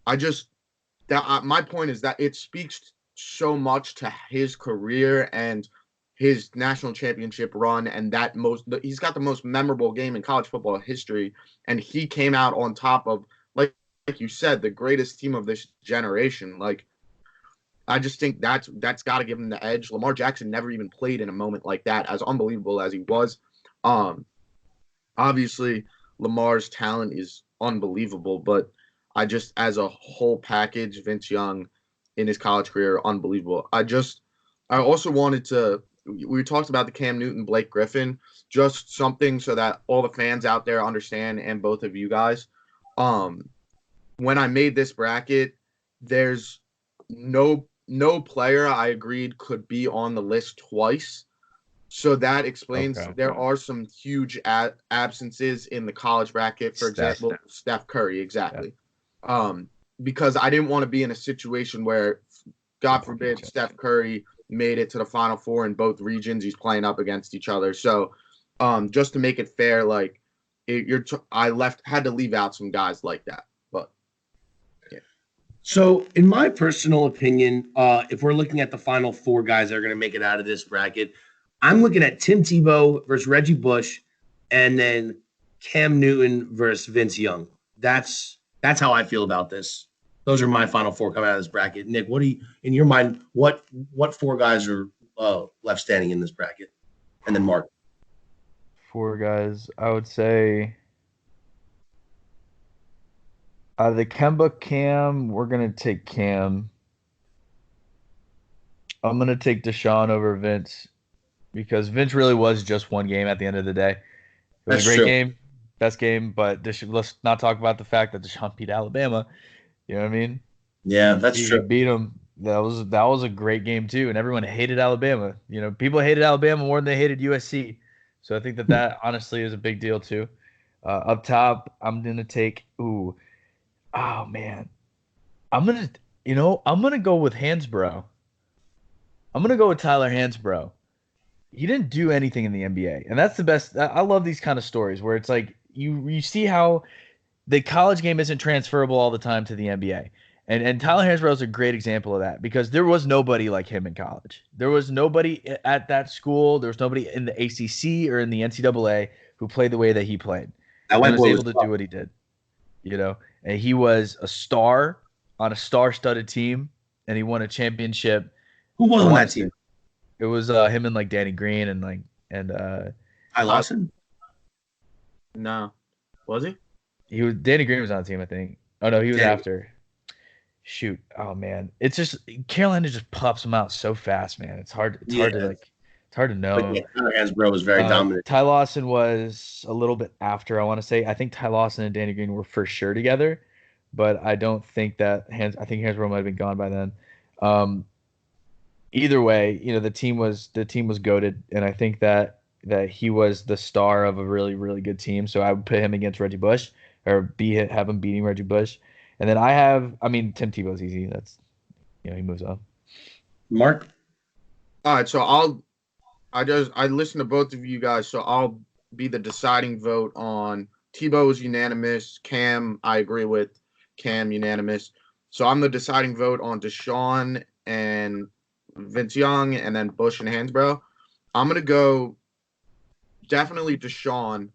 my point is that it speaks so much to his career and his national championship run, and he's got the most memorable game in college football history, and he came out on top of, like you said, the greatest team of this generation. Like, I just think that's got to give him the edge. Lamar Jackson never even played in a moment like that, as unbelievable as he was. Obviously, Lamar's talent is unbelievable, but as a whole package, Vince Young in his college career, unbelievable. I also wanted to, we talked about the Cam Newton, Blake Griffin, just something so that all the fans out there understand, and both of you guys. When I made this bracket, there's no player I agreed could be on the list twice. So that explains there are some huge absences in the college bracket. For example, Steph Curry, exactly. Yeah. Because I didn't want to be in a situation where, God forbid, Steph Curry made it to the Final Four in both regions. He's playing up against each other. So just to make it fair, like I had to leave out some guys like that. But yeah. So in my personal opinion, if we're looking at the Final Four guys that are going to make it out of this bracket, I'm looking at Tim Tebow versus Reggie Bush, and then Cam Newton versus Vince Young. That's how I feel about this. Those are my final four coming out of this bracket. Nick, what do you, in your mind, what four guys are left standing in this bracket? And then Mark. Four guys. I would say the Kemba Cam. We're gonna take Cam. I'm gonna take Deshaun over Vince because Vince really was just one game at the end of the day. It was That's a great true. game, best game, but let's not talk about the fact that Deshaun beat Alabama. You know what I mean? Yeah, that's He true. beat them. That was a great game too, and everyone hated Alabama. You know, people hated Alabama more than they hated USC. So I think that honestly is a big deal too. Up top, I'm gonna take. Oh man, I'm gonna. I'm gonna go with Hansbrough. I'm gonna go with Tyler Hansbrough. He didn't do anything in the NBA, and that's the best. I love these kind of stories where it's like you see how the college game isn't transferable all the time to the NBA. And Tyler Hansbrough is a great example of that because there was nobody like him in college. There was nobody at that school. There was nobody in the ACC or in the NCAA who played the way that he played That and white was boy was able to tough. do what he did. You know, and he was a star on a star-studded team, and he won a championship. Who was I on want that to say team? it was him and like Danny Green and like and Ty Uh, Lawson? no, was he? he was Danny Green was on the team, I think. Oh no, he was Danny. after. Shoot. Oh man. It's just Carolina just pops them out so fast, man. It's Yeah. hard to it's hard to But know. yeah, Tyler Hansbrough was very dominant. Ty Lawson was a little bit after, I want to say. I think Ty Lawson and Danny Green were for sure together, but I don't think I think Hansbrough might have been gone by then. Um, Either way, the team was goated, and I think that he was the star of a really, really good team. So I would put him against Reggie Bush or have him beating Reggie Bush. And then I mean, Tim Tebow's easy. That's he moves on. Mark? All right, so I listened to both of you guys, so I'll be the deciding vote on Tebow's unanimous. Cam, I agree with Cam unanimous. So I'm the deciding vote on Deshaun and Vince Young, and then Bush and Hansbrough. I'm gonna go definitely Deshaun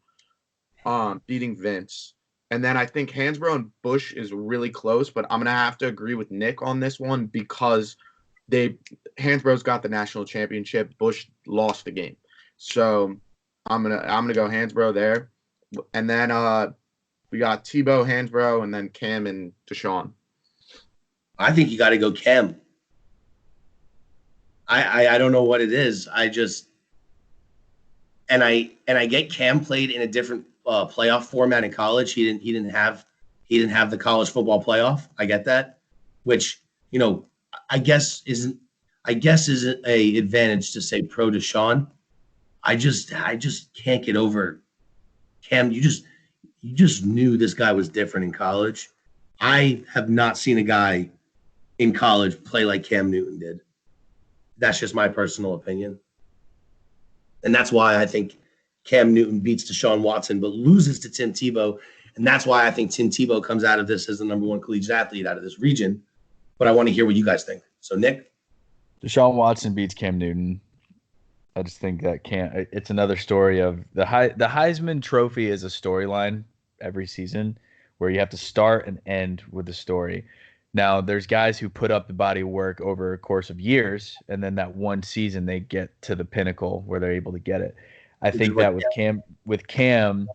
beating Vince. And then I think Hansbrough and Bush is really close, but I'm gonna have to agree with Nick on this one because Hansborough's got the national championship. Bush lost the game. So I'm gonna go Hansbrough there. And then we got Tebow, Hansbrough, and then Cam and Deshaun. I think you got to go Cam. I don't know what it is. I get Cam played in a different playoff format in college. He didn't have the college football playoff. I get that, which I guess isn't a advantage to say pro Deshaun. I just can't get over Cam. You just knew this guy was different in college. I have not seen a guy in college play like Cam Newton did. That's just my personal opinion. And that's why I think Cam Newton beats Deshaun Watson, but loses to Tim Tebow. And that's why I think Tim Tebow comes out of this as the number one collegiate athlete out of this region. But I want to hear what you guys think. So, Nick? Deshaun Watson beats Cam Newton. I just think that it's another story of the Heisman Trophy is a storyline every season where you have to start and end with the story. Now, there's guys who put up the body of work over a course of years, and then that one season they get to the pinnacle where they're able to get it. I think that with Cam,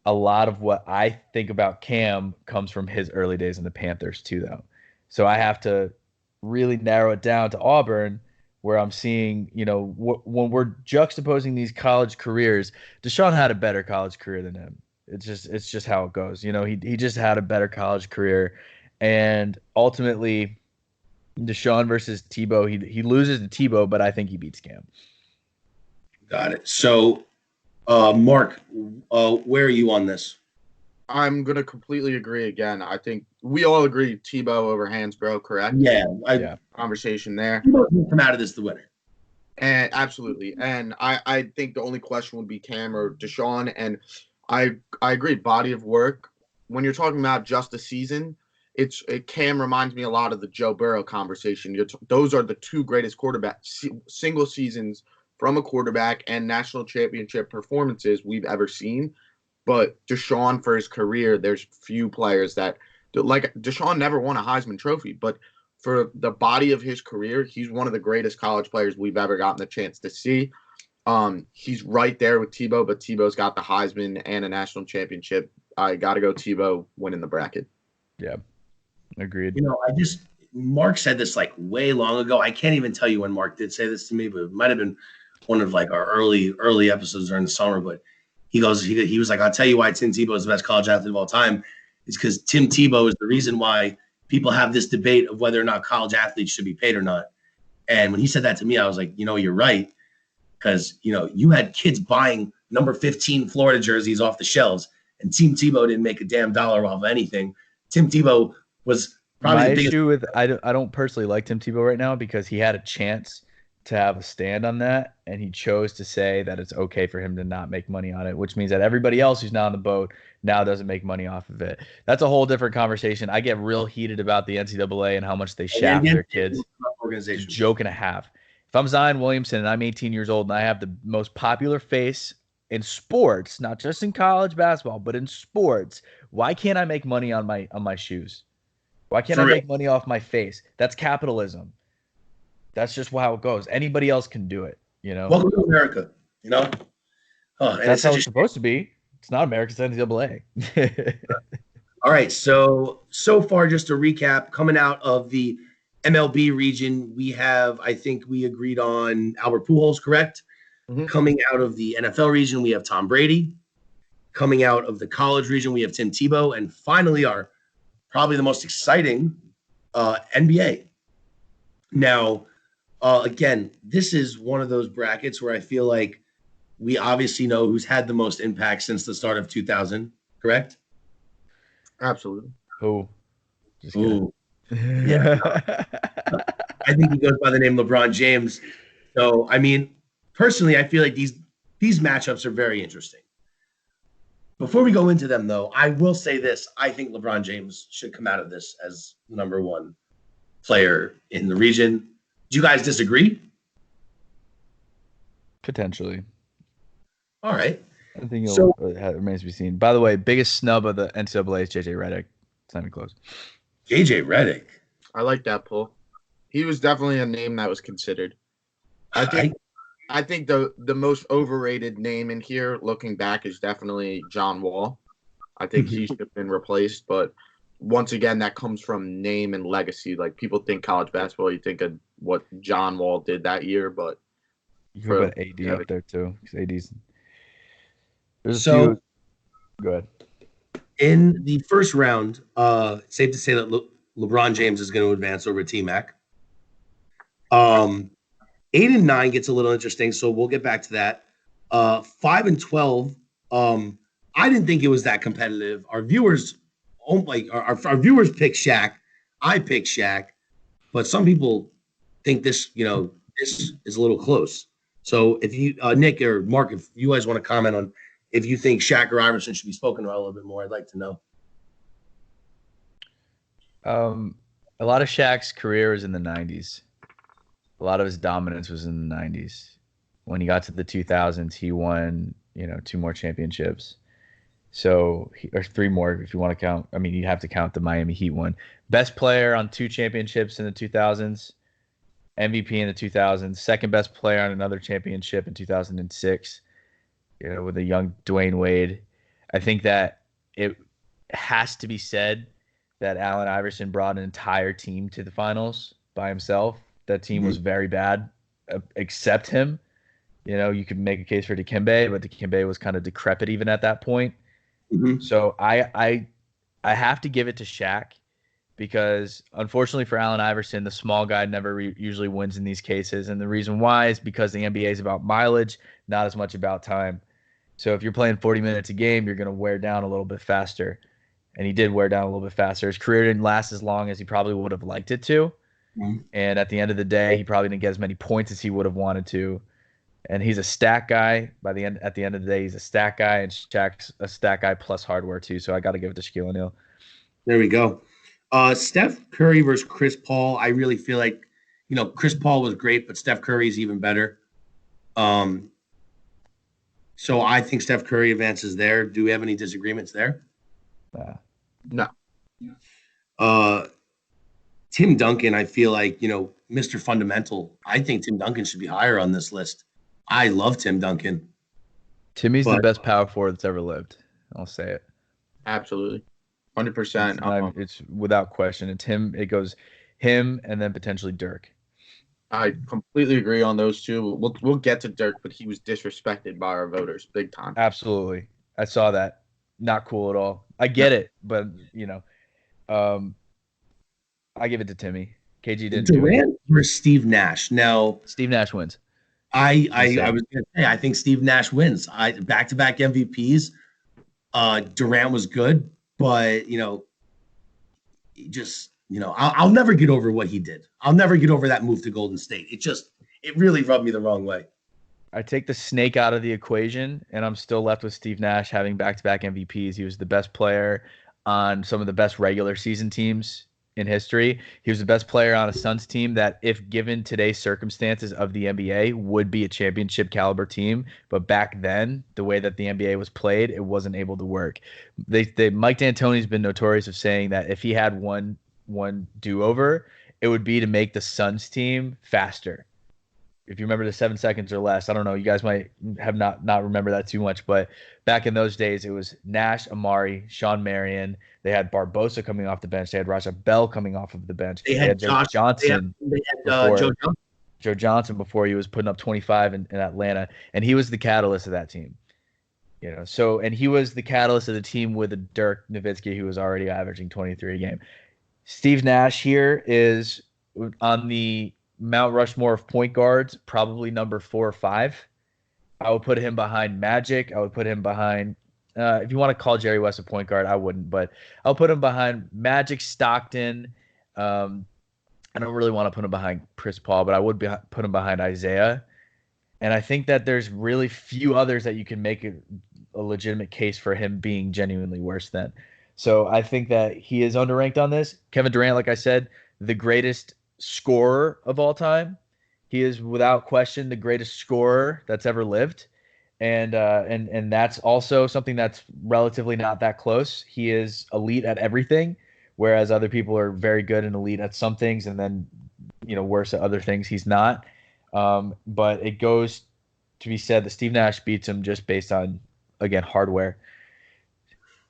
a lot of what I think about Cam comes from his early days in the Panthers too, though. So I have to really narrow it down to Auburn, where I'm seeing, when we're juxtaposing these college careers, Deshaun had a better college career than him. It's just how it goes. He just had a better college career. And ultimately, Deshaun versus Tebow, he loses to Tebow, but I think he beats Cam. Got it. So, Mark, where are you on this? I'm gonna completely agree again. I think we all agree Tebow over Hansbrough, correct? Yeah, Yeah. Conversation there. Tebow come out of this the winner. And absolutely. And I think the only question would be Cam or Deshaun. And I agree. Body of work. When you're talking about just a season, Cam reminds me a lot of the Joe Burrow conversation. Those are the two greatest single seasons from a quarterback and national championship performances we've ever seen. But Deshaun, for his career, there's few players that like Deshaun never won a Heisman Trophy, but for the body of his career, he's one of the greatest college players we've ever gotten the chance to see. He's right there with Tebow, but Tebow's got the Heisman and a national championship. I got to go Tebow winning the bracket. Yeah, agreed. Mark said this like way long ago. I can't even tell you when Mark did say this to me, but it might have been one of like our early episodes during the summer. But he was like, I'll tell you why Tim Tebow is the best college athlete of all time. It's because Tim Tebow is the reason why people have this debate of whether or not college athletes should be paid or not. And when he said that to me, I was like, you're right. Because, you had kids buying number 15 Florida jerseys off the shelves, and Tim Tebow didn't make a damn dollar off of anything. Tim Tebow was probably my the biggest. issue with I don't personally like Tim Tebow right now because he had a chance to have a stand on that, and he chose to say that it's okay for him to not make money on it, which means that everybody else who's not on the boat now doesn't make money off of it. That's a whole different conversation. I get real heated about the NCAA and how much they shaft their kids. It's a joke and a half. If I'm Zion Williamson and I'm 18 years old and I have the most popular face in sports, not just in college basketball, but in sports, why can't I make money on my shoes? Why can't I make money off my face? That's capitalism. That's just how it goes. Anybody else can do it, Welcome to America, That's how it's supposed to be. It's not America, it's NCAA. All right, so far, just to recap, coming out of the MLB region, we have, I think we agreed on Albert Pujols, correct? Mm-hmm. Coming out of the NFL region, we have Tom Brady. Coming out of the college region, we have Tim Tebow. And finally, our probably the most exciting NBA. Now, again, this is one of those brackets where I feel like we obviously know who's had the most impact since the start of 2000, correct? Absolutely. Who? Ooh. Yeah. I think he goes by the name LeBron James. So, I mean, personally, I feel like these matchups are very interesting. Before we go into them, though, I will say this. I think LeBron James should come out of this as number one player in the region. Do you guys disagree? Potentially. All right. I think it remains to be seen. By the way, biggest snub of the NCAA is JJ Redick. It's not even close. JJ Redick. I like that pull. He was definitely a name that was considered. I think the most overrated name in here, looking back, is definitely John Wall. I think he should have been replaced, but once again, that comes from name and legacy. Like, people think college basketball, you think of what John Wall did that year, but you can put AD up there too. AD's. There's a few. Go ahead. In the first round, safe to say that LeBron James is going to advance over T-Mac. 8 and 9 gets a little interesting, so we'll get back to that. 5 and 12, I didn't think it was that competitive. Our viewers, our viewers pick Shaq. I pick Shaq, but some people think this, this is a little close. So if you, Nick or Mark, if you guys want to comment on if you think Shaq or Iverson should be spoken about a little bit more, I'd like to know. A lot of Shaq's career was in the 90s. A lot of his dominance was in the 90s. When he got to the 2000s, he won, 2 more championships. So, or 3 more if you want to count. I mean, you have to count the Miami Heat one. Best player on 2 championships in the 2000s. MVP in the 2000s. Second best player on another championship in 2006. With a young Dwayne Wade. I think that it has to be said that Allen Iverson brought an entire team to the finals by himself. That team was very bad, except him. You could make a case for Dikembe, but Dikembe was kind of decrepit even at that point. Mm-hmm. So I have to give it to Shaq because, unfortunately for Allen Iverson, the small guy never usually wins in these cases. And the reason why is because the NBA is about mileage, not as much about time. So if you're playing 40 minutes a game, you're going to wear down a little bit faster. And he did wear down a little bit faster. His career didn't last as long as he probably would have liked it to. Mm-hmm. And at the end of the day, he probably didn't get as many points as he would have wanted to. And he's a stat guy. At the end of the day, he's a stat guy, and Shaq's a stat guy plus hardware too. So I got to give it to Shaquille O'Neal. There we go. Steph Curry versus Chris Paul. I really feel like, Chris Paul was great, but Steph Curry is even better. So I think Steph Curry advances there. Do we have any disagreements there? No. Uh, Tim Duncan, I feel like, Mr. Fundamental. I think Tim Duncan should be higher on this list. I love Tim Duncan, Timmy's the but best power forward that's ever lived. I'll say it. Absolutely, 100%. It's without question. It's him. It goes him and then potentially Dirk. I completely agree on those two. We'll get to Dirk, but he was disrespected by our voters big time. Absolutely. I saw that. Not cool at all. I get it, but I give it to Timmy. KG didn't do it. Durant versus Steve Nash. Now, Steve Nash wins. I was gonna say I think Steve Nash wins. Back-to-back MVPs. Durant was good, but I'll never get over what he did. I'll never get over that move to Golden State. It really rubbed me the wrong way. I take the snake out of the equation, and I'm still left with Steve Nash having back-to-back MVPs. He was the best player on some of the best regular season teams in history. He was the best player on a Suns team that, if given today's circumstances of the NBA, would be a championship caliber team. But back then, the way that the NBA was played, it wasn't able to work. Mike D'Antoni's been notorious of saying that if he had one do-over, it would be to make the Suns team faster. If you remember the 7 seconds or less, I don't know, you guys might have not remember that too much, but back in those days, it was Nash, Amari, Sean Marion. They had Barbosa coming off the bench. They had Raja Bell coming off of the bench. They had Joe Johnson. Joe Johnson before he was putting up 25 in Atlanta, and he was the catalyst of that team. And he was the catalyst of the team with a Dirk Nowitzki who was already averaging 23 a game. Steve Nash here is on the Mount Rushmore of point guards, probably number 4 or 5. I would put him behind Magic. I would put him behind, if you want to call Jerry West a point guard, I wouldn't, but I'll put him behind Magic, Stockton. I don't really want to put him behind Chris Paul, but I would put him behind Isaiah. And I think that there's really few others that you can make a legitimate case for him being genuinely worse than. So I think that he is underranked on this. Kevin Durant, like I said, the greatest scorer of all time. He is without question the greatest scorer that's ever lived. And that's also something that's relatively not that close. He is elite at everything, whereas other people are very good and elite at some things and then, worse at other things. He's not. But it goes to be said that Steve Nash beats him just based on, again, hardware.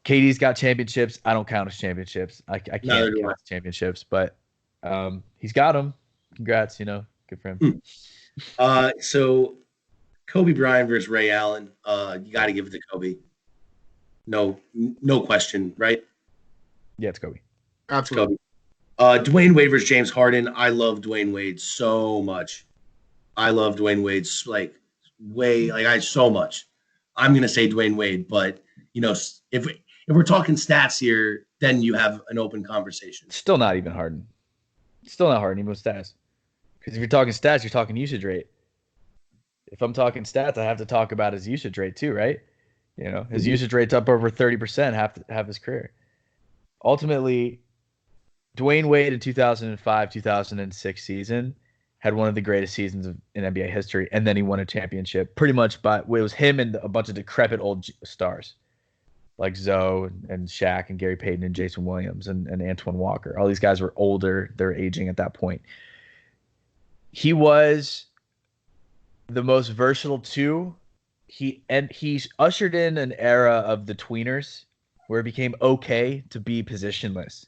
KD's got championships. I don't count as championships. I can't count as championships, but he's got them. Congrats, good for him. So Kobe Bryant versus Ray Allen. You got to give it to Kobe. No question, right? Yeah, it's Kobe. Absolutely. Dwayne Wade versus James Harden. I love Dwayne Wade so much. I love Dwayne Wade so much. I'm gonna say Dwayne Wade, but if we're talking stats here, then you have an open conversation. Still not even Harden. Still not Harden even with stats. Because if you're talking stats, you're talking usage rate. If I'm talking stats, I have to talk about his usage rate too, right? His usage rate's up over 30% half his career. Ultimately, Dwayne Wade in 2005-2006 season had one of the greatest seasons in NBA history, and then he won a championship pretty much it was him and a bunch of decrepit old stars like Zoe and Shaq and Gary Payton and Jason Williams and Antoine Walker. All these guys were older. They're aging at that point. He was the most versatile too. He's ushered in an era of the tweeners where it became okay to be positionless,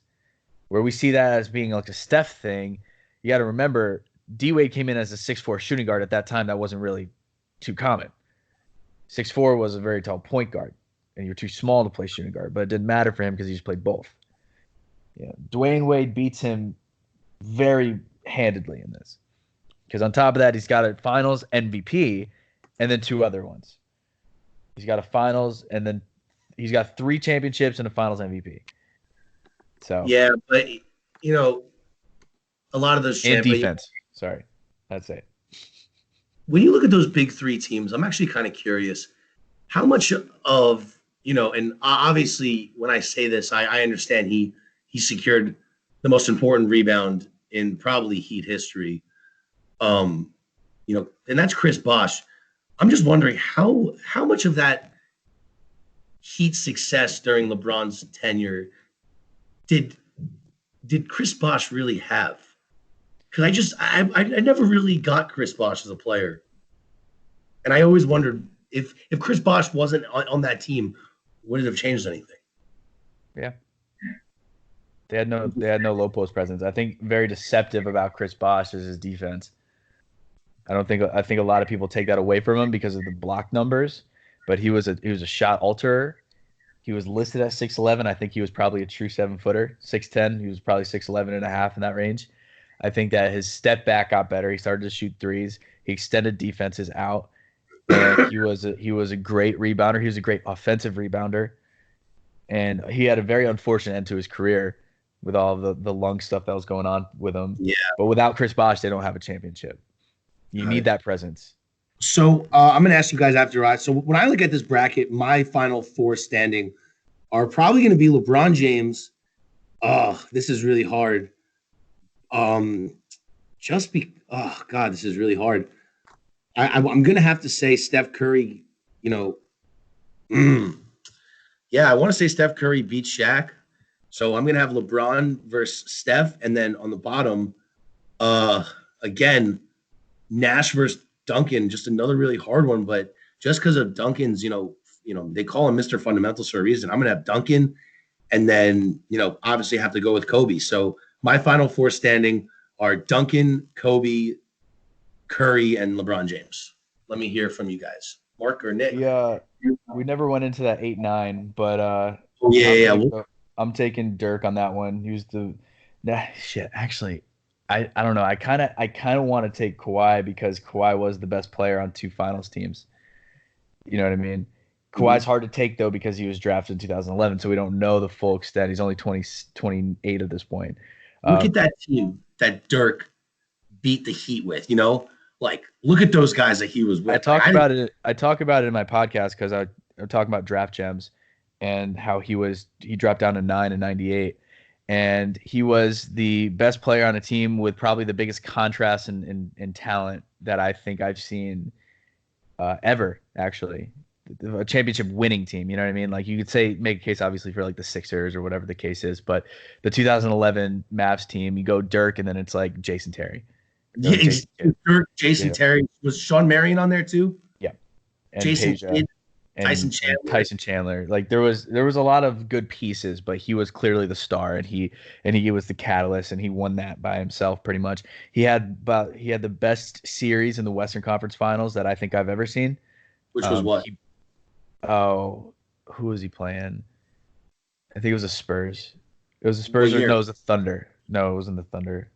where we see that as being like a Steph thing. You got to remember, D-Wade came in as a 6'4" shooting guard at that time. That wasn't really too common. 6'4" was a very tall point guard, and you're too small to play shooting guard, but it didn't matter for him because he just played both. Dwayne Wade beats him very handedly in this, because on top of that, he's got a finals MVP and then 2 other ones. He's got a finals, and then he's got 3 championships and a finals MVP. So yeah, but a lot of those and defense. Sorry, that's it. When you look at those big 3 teams, I'm actually kind of curious how much of and obviously when I say this, I understand he secured the most important rebound in probably Heat history. And that's Chris Bosh. I'm just wondering how much of that Heat success during LeBron's tenure did did Chris Bosh really have? Because I never really got Chris Bosh as a player, and I always wondered if Chris Bosh wasn't on that team, would it have changed anything? Yeah. They had no low post presence. I think very deceptive about Chris Bosh is his defense. I think a lot of people take that away from him because of the block numbers, but he was a shot alterer. He was listed at 6'11". I think he was probably a true 7-footer. 6'10". He was probably 6'11 and a half in that range. I think that his step back got better. He started to shoot threes. He extended defenses out, and he was a great rebounder. He was a great offensive rebounder, and he had a very unfortunate end to his career with all the lung stuff that was going on with him. Yeah. But without Chris Bosh, they don't have a championship. You Got need it. that presence. So I'm going to ask you guys after. So when I look at this bracket, my final four standing are probably going to be LeBron James. Oh, this is really hard. Oh God, this is really hard. I'm going to have to say Steph Curry. You know, yeah, I want to say Steph Curry beats Shaq. So I'm going to have LeBron versus Steph, and then on the bottom, again, Nash versus Duncan, just another really hard one. But just because of Duncan's, they call him Mr. Fundamentals for a reason. I'm gonna have Duncan, and then obviously have to go with Kobe. So my final four standing are Duncan, Kobe, Curry, and LeBron James. Let me hear from you guys, Mark or Nick. Yeah, we never went into that 8-9, but Yeah. I'm taking Dirk on that one. He was shit. Actually, I don't know. I kind of want to take Kawhi because Kawhi was the best player on two finals teams. You know what I mean? Kawhi's hard to take though because he was drafted in 2011, so we don't know the full extent. He's only 28 at this point. Look at that team that Dirk beat the Heat with. Like look at those guys that he was with. I talk about it in my podcast because I'm talking about draft gems and how he dropped down to 9 in 98. And he was the best player on a team with probably the biggest contrast in talent that I think I've seen ever, actually. A championship winning team, you know what I mean? Like you could make a case obviously for like the Sixers or whatever the case is, but the 2011 Mavs team, you go Dirk and then it's like Jason Terry. Yeah, Dirk, Jason Terry. Was Sean Marion on there too? Yeah. And Jason Peja. Tyson Chandler. Like there was a lot of good pieces, but he was clearly the star, and he was the catalyst, and he won that by himself pretty much. He had the best series in the Western Conference Finals that I think I've ever seen. Which was what? Who was he playing? I think it was the Spurs. It was the Spurs, or no, it was the Thunder. No, it wasn't the Thunder.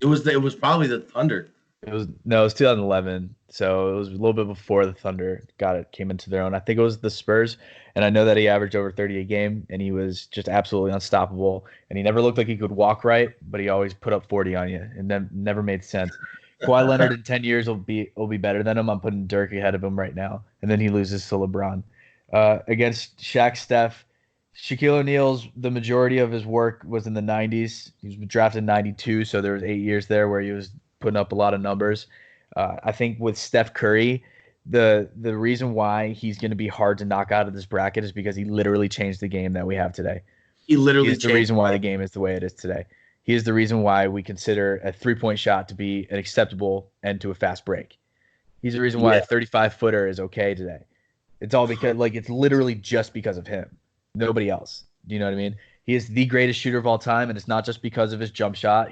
It was probably the Thunder. It was 2011, so it was a little bit before the Thunder came into their own. I think it was the Spurs, and I know that he averaged over 30 a game, and he was just absolutely unstoppable. And he never looked like he could walk right, but he always put up 40 on you, and then never made sense. Kawhi Leonard in 10 years will be better than him. I'm putting Dirk ahead of him right now, and then he loses to LeBron. Against Shaq, Steph, Shaquille O'Neal's, the majority of his work was in the 90s. He was drafted in 92, so there was 8 years there where he was putting up a lot of numbers. I think with Steph Curry, the reason why he's going to be hard to knock out of this bracket is because he literally changed the game that we have today. He is the reason why the game is the way it is today. He is the reason why we consider a three-point shot to be an acceptable end to a fast break. He's the reason why a 35-footer is okay today. It's all because, it's literally just because of him. Nobody else. Do you know what I mean? He is the greatest shooter of all time, and it's not just because of his jump shot.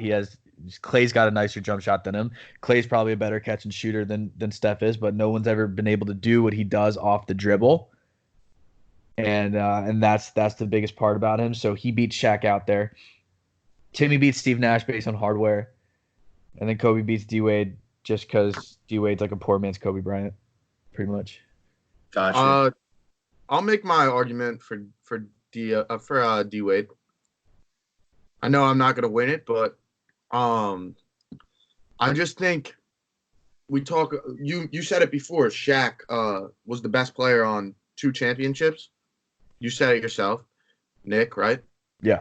Clay's got a nicer jump shot than him. Clay's probably a better catch and shooter than Steph is, but no one's ever been able to do what he does off the dribble. And that's the biggest part about him. So he beats Shaq out there. Timmy beats Steve Nash based on hardware. And then Kobe beats D-Wade just because D-Wade's like a poor man's Kobe Bryant, pretty much. Gotcha. I'll make my argument for D-Wade. I know I'm not going to win it, but I just think you said it before. Shaq was the best player on 2 championships. You said it yourself, Nick, right? Yeah.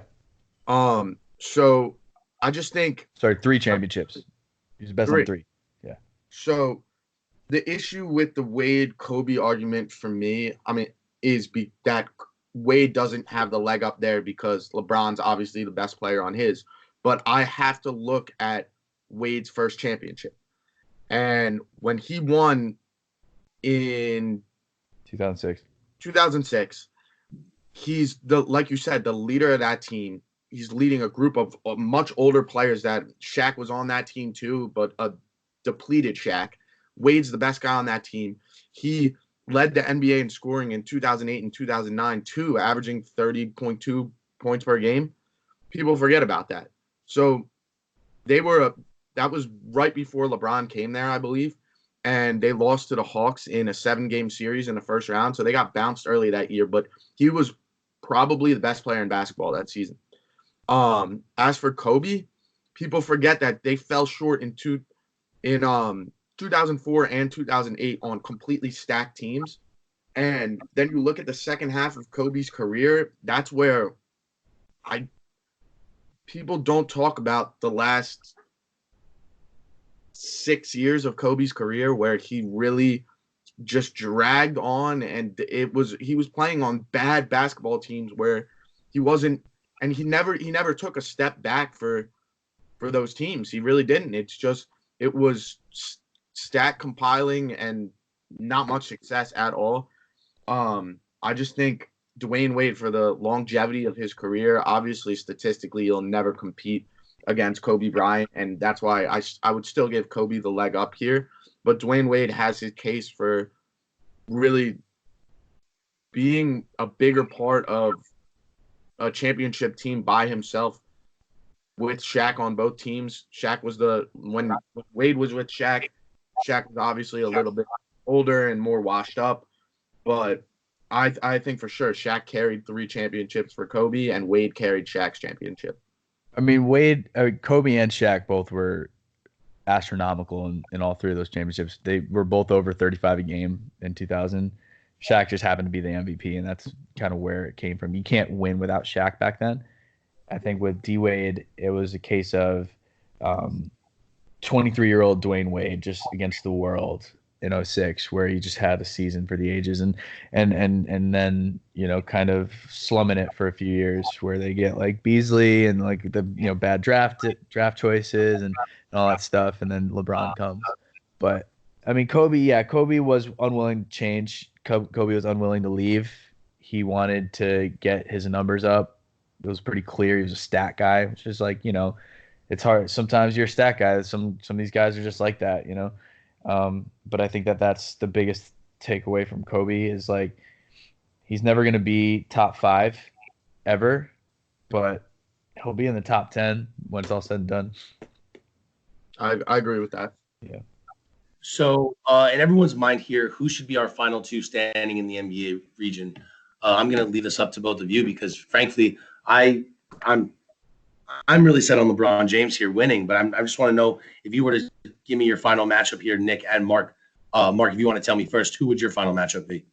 So I just think 3 championships. He's the best on 3. Yeah. So the issue with the Wade Kobe argument for me, is that Wade doesn't have the leg up there because LeBron's obviously the best player on his. but I have to look at Wade's first championship. And when he won in 2006, he's like you said, the leader of that team. He's leading a group of much older players that Shaq was on that team too, but a depleted Shaq. Wade's the best guy on that team. He led the NBA in scoring in 2008 and 2009 too, averaging 30.2 points per game. People forget about that. So that was right before LeBron came there, I believe, and they lost to the Hawks in a 7-game series in the first round. So they got bounced early that year, but he was probably the best player in basketball that season. As for Kobe, people forget that they fell short in 2004 and 2008 on completely stacked teams. And then you look at the second half of Kobe's career, that's where people don't talk about the last 6 years of Kobe's career where he really just dragged on, and he was playing on bad basketball teams where he wasn't, and he never took a step back for those teams. He really didn't. It was stat compiling and not much success at all. I just think Dwayne Wade, for the longevity of his career, obviously statistically he'll never compete against Kobe Bryant, and that's why I would still give Kobe the leg up here. But Dwayne Wade has his case for really being a bigger part of a championship team by himself with Shaq on both teams. When Wade was with Shaq was obviously a little bit older and more washed up, but I think for sure Shaq carried 3 championships for Kobe and Wade carried Shaq's championship. I mean, Kobe and Shaq both were astronomical in all 3 of those championships. They were both over 35 a game in 2000. Shaq just happened to be the MVP, and that's kind of where it came from. You can't win without Shaq back then. I think with D Wade, it was a case of 23-year-old Dwayne Wade just against the world in 2006, where he just had a season for the ages, and then kind of slumming it for a few years, where they get like Beasley and like the bad draft choices and all that stuff, and then LeBron comes. But I mean, Kobe was unwilling to change. Kobe was unwilling to leave. He wanted to get his numbers up. It was pretty clear he was a stat guy, which is like, it's hard. Sometimes you're a stat guy. Some of these guys are just like that, But I think that's the biggest takeaway from Kobe is like, he's never going to be top 5 ever, but he'll be in the top 10 when it's all said and done. I agree with that. Yeah. So, in everyone's mind here, who should be our final 2 standing in the NBA region? I'm going to leave this up to both of you because, frankly, I'm really set on LeBron James here winning. But I just want to know if you were to give me your final matchup here, Nick and Mark. Mark, if you want to tell me first, who would your final matchup be?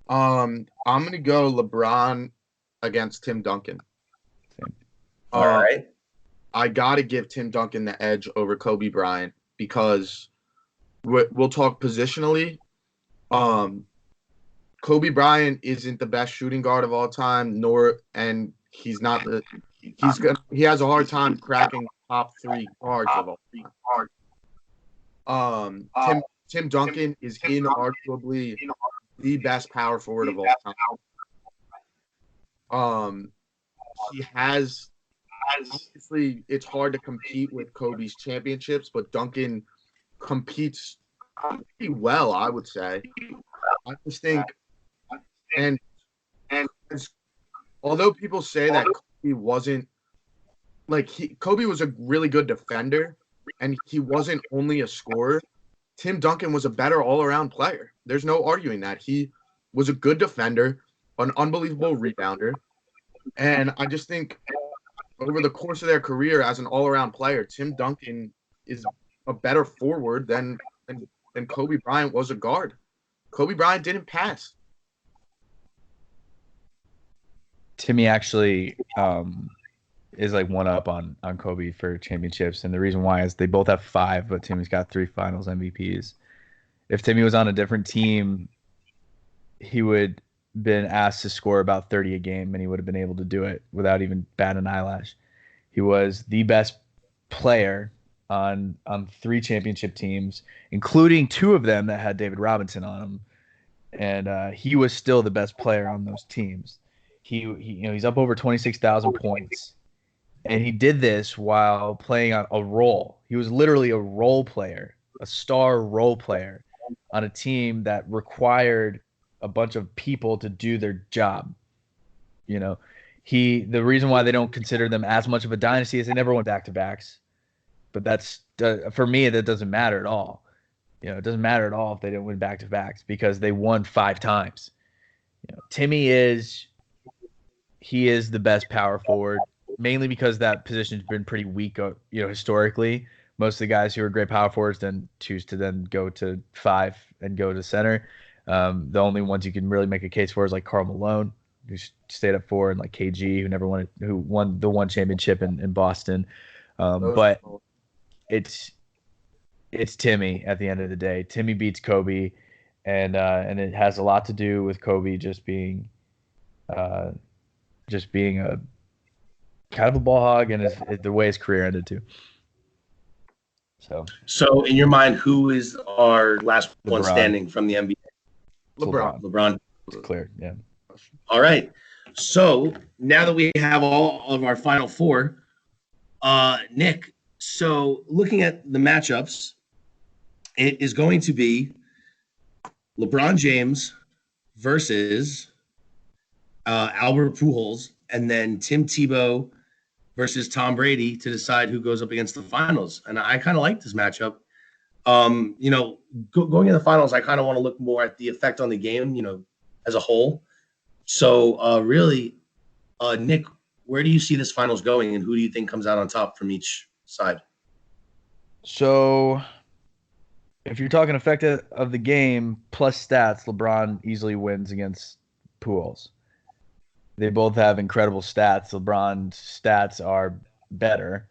I'm going to go LeBron against Tim Duncan. All right. I got to give Tim Duncan the edge over Kobe Bryant because we'll talk positionally. Kobe Bryant isn't the best shooting guard of all time, and he's not he has a hard time cracking top 3 guards of all time. Tim Duncan is inarguably the best power forward of all time. He has, obviously, it's hard to compete with Kobe's championships, but Duncan competes pretty well, I would say. I just think, and although people say that Kobe wasn't, Kobe was a really good defender, and he wasn't only a scorer, Tim Duncan was a better all-around player. There's no arguing that. He was a good defender, an unbelievable rebounder, and I just think over the course of their career as an all-around player, Tim Duncan is a better forward than Kobe Bryant was a guard. Kobe Bryant didn't pass. Timmy actually is like one up on Kobe for championships, and the reason why is they both have 5, but Timmy's got 3 Finals MVPs. If Timmy was on a different team, he would been asked to score about 30 a game, and he would have been able to do it without even batting an eyelash. He was the best player on 3 championship teams, including 2 of them that had David Robinson on them, and he was still the best player on those teams. He's up over 26,000 points, and he did this while playing on a role. He was literally a role player, a star role player on a team that required a bunch of people to do their job. You know, the reason why they don't consider them as much of a dynasty is they never went back to backs. But that's for me, that doesn't matter at all. It doesn't matter at all if they didn't win back to backs because they won 5 times. Timmy is the best power forward, mainly because that position's been pretty weak, historically. Most of the guys who are great power forwards then choose to then go to 5 and go to center. The only ones you can really make a case for is like Karl Malone, who stayed up 4, and like KG, who won the 1 championship in Boston. But it's Timmy at the end of the day. Timmy beats Kobe, and it has a lot to do with Kobe just being a kind of a ball hog, and the way his career ended too. So in your mind, who is our last LeBron. one standing from the NBA? LeBron. It's clear, yeah. All right. So now that we have all of our final 4, Nick, so looking at the matchups, it is going to be LeBron James versus Albert Pujols, and then Tim Tebow versus Tom Brady to decide who goes up against the finals. And I kind of like this matchup. Going in the finals, I kind of want to look more at the effect on the game, as a whole. So really, Nick, where do you see this finals going, and who do you think comes out on top from each side? So if you're talking effect of the game plus stats, LeBron easily wins against Pujols. They both have incredible stats. LeBron's stats are better.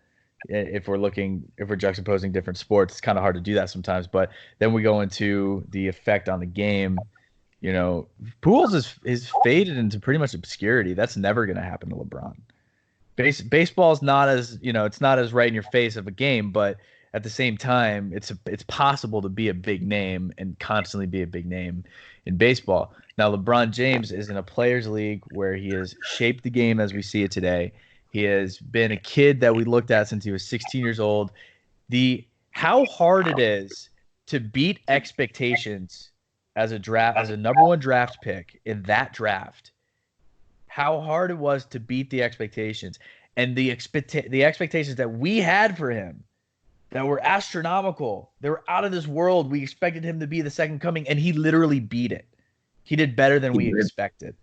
If we're juxtaposing different sports, it's kind of hard to do that sometimes. But then we go into the effect on the game. Pujols is faded into pretty much obscurity. That's never going to happen to LeBron. Baseball's not as it's not as right in your face of a game, but at the same time, it's possible to be a big name and constantly be a big name in baseball. Now, LeBron James is in a players' league where he has shaped the game as we see it today. He has been a kid that we looked at since he was 16 years old. How hard it is to beat expectations as a number 1 draft pick in that draft. How hard it was to beat the expectations, and the expectations that we had for him that were astronomical. They were out of this world. We expected him to be the second coming, and he literally beat it. He did better than we expected.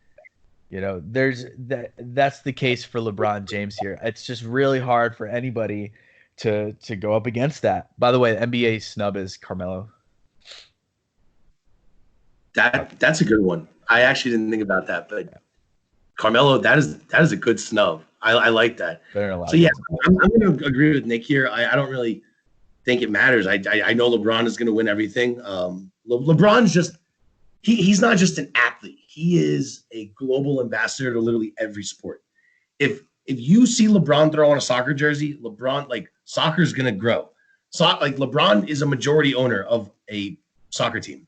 That's the case for LeBron James here. It's just really hard for anybody to go up against that. By the way, the NBA snub is Carmelo. That's a good one. I actually didn't think about that, but Carmelo, that is a good snub. I like that. So yeah, I'm going to agree with Nick here. I don't really think it matters. I know LeBron is going to win everything. LeBron's just he's not just an athlete. He is a global ambassador to literally every sport. If you see LeBron throw on a soccer jersey, soccer is going to grow. LeBron is a majority owner of a soccer team.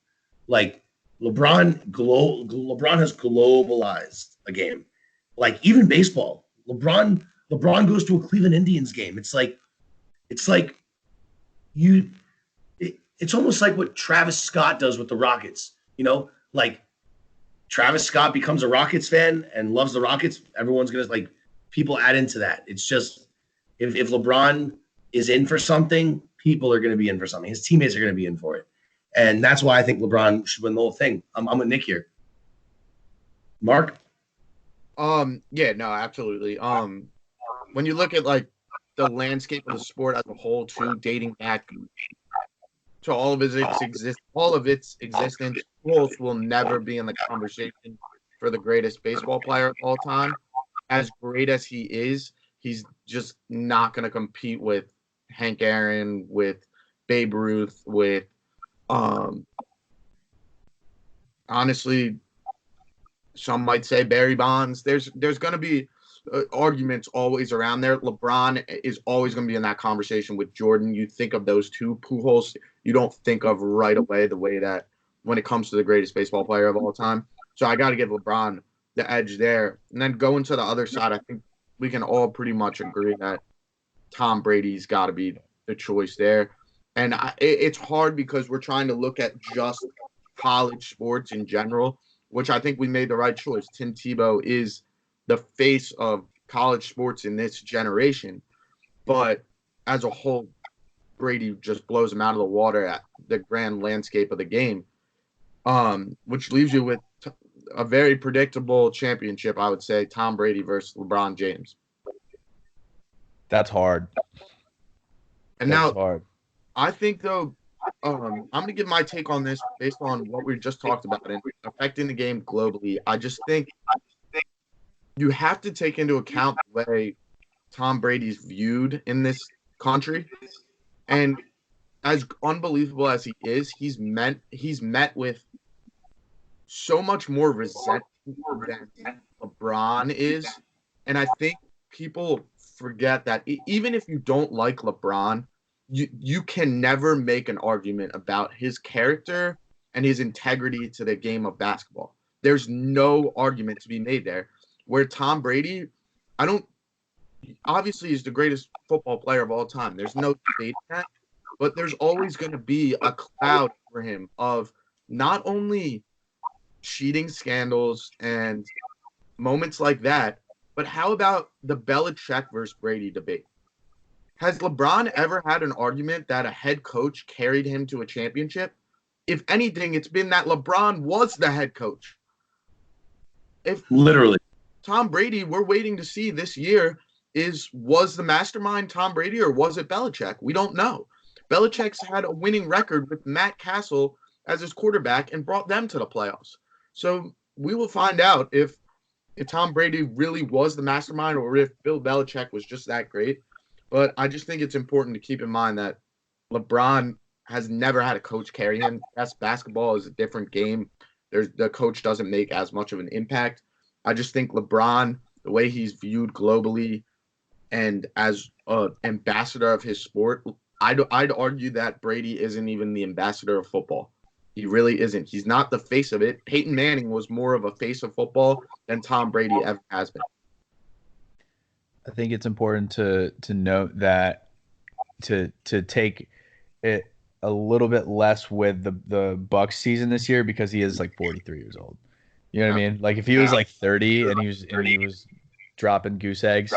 LeBron has globalized a game. Even baseball, LeBron goes to a Cleveland Indians game. It's almost like what Travis Scott does with the Rockets. Travis Scott becomes a Rockets fan and loves the Rockets. Everyone's gonna people add into that. It's just if LeBron is in for something, people are gonna be in for something. His teammates are gonna be in for it. And that's why I think LeBron should win the whole thing. I'm with Nick here. Mark? Yeah, no, absolutely. When you look at the landscape of the sport as a whole, too, dating back to all of its existence, Pujols will never be in the conversation for the greatest baseball player of all time. As great as he is, he's just not going to compete with Hank Aaron, with Babe Ruth, with honestly, some might say Barry Bonds. There's going to be arguments always around there. LeBron is always going to be in that conversation with Jordan. You think of those two. Pujols, you don't think of right away the way that when it comes to the greatest baseball player of all time. So I got to give LeBron the edge there. And then going to the other side, I think we can all pretty much agree that Tom Brady's got to be the choice there. And it's hard because we're trying to look at just college sports in general, which I think we made the right choice. Tim Tebow is the face of college sports in this generation. But as a whole, Brady just blows him out of the water at the grand landscape of the game, which leaves you with a very predictable championship, I would say, Tom Brady versus LeBron James. That's hard. And now, hard. I think, though, I'm going to give my take on this based on what we just talked about and affecting the game globally. I just think you have to take into account the way Tom Brady's viewed in this country. And as unbelievable as he is, he's met with so much more resentment than LeBron is. And I think people forget that even if you don't like LeBron, you can never make an argument about his character and his integrity to the game of basketball. There's no argument to be made there. Where Tom Brady, obviously he's the greatest football player of all time. There's no debate in that, but there's always going to be a cloud for him of not only cheating scandals and moments like that, but how about the Belichick versus Brady debate? Has LeBron ever had an argument that a head coach carried him to a championship? If anything, it's been that LeBron was the head coach. Literally. Tom Brady, we're waiting to see this year was the mastermind Tom Brady or was it Belichick? We don't know. Belichick's had a winning record with Matt Castle as his quarterback and brought them to the playoffs. So we will find out if Tom Brady really was the mastermind or if Bill Belichick was just that great. But I just think it's important to keep in mind that LeBron has never had a coach carry him. Yes, basketball is a different game. The coach doesn't make as much of an impact. I just think LeBron, the way he's viewed globally and as an ambassador of his sport, I'd argue that Brady isn't even the ambassador of football. He really isn't. He's not the face of it. Peyton Manning was more of a face of football than Tom Brady ever has been. I think it's important to note that to take it a little bit less with the Bucks season this year because he is like 43 years old. You know what I mean? Like if he was like 30 and he was dropping goose eggs,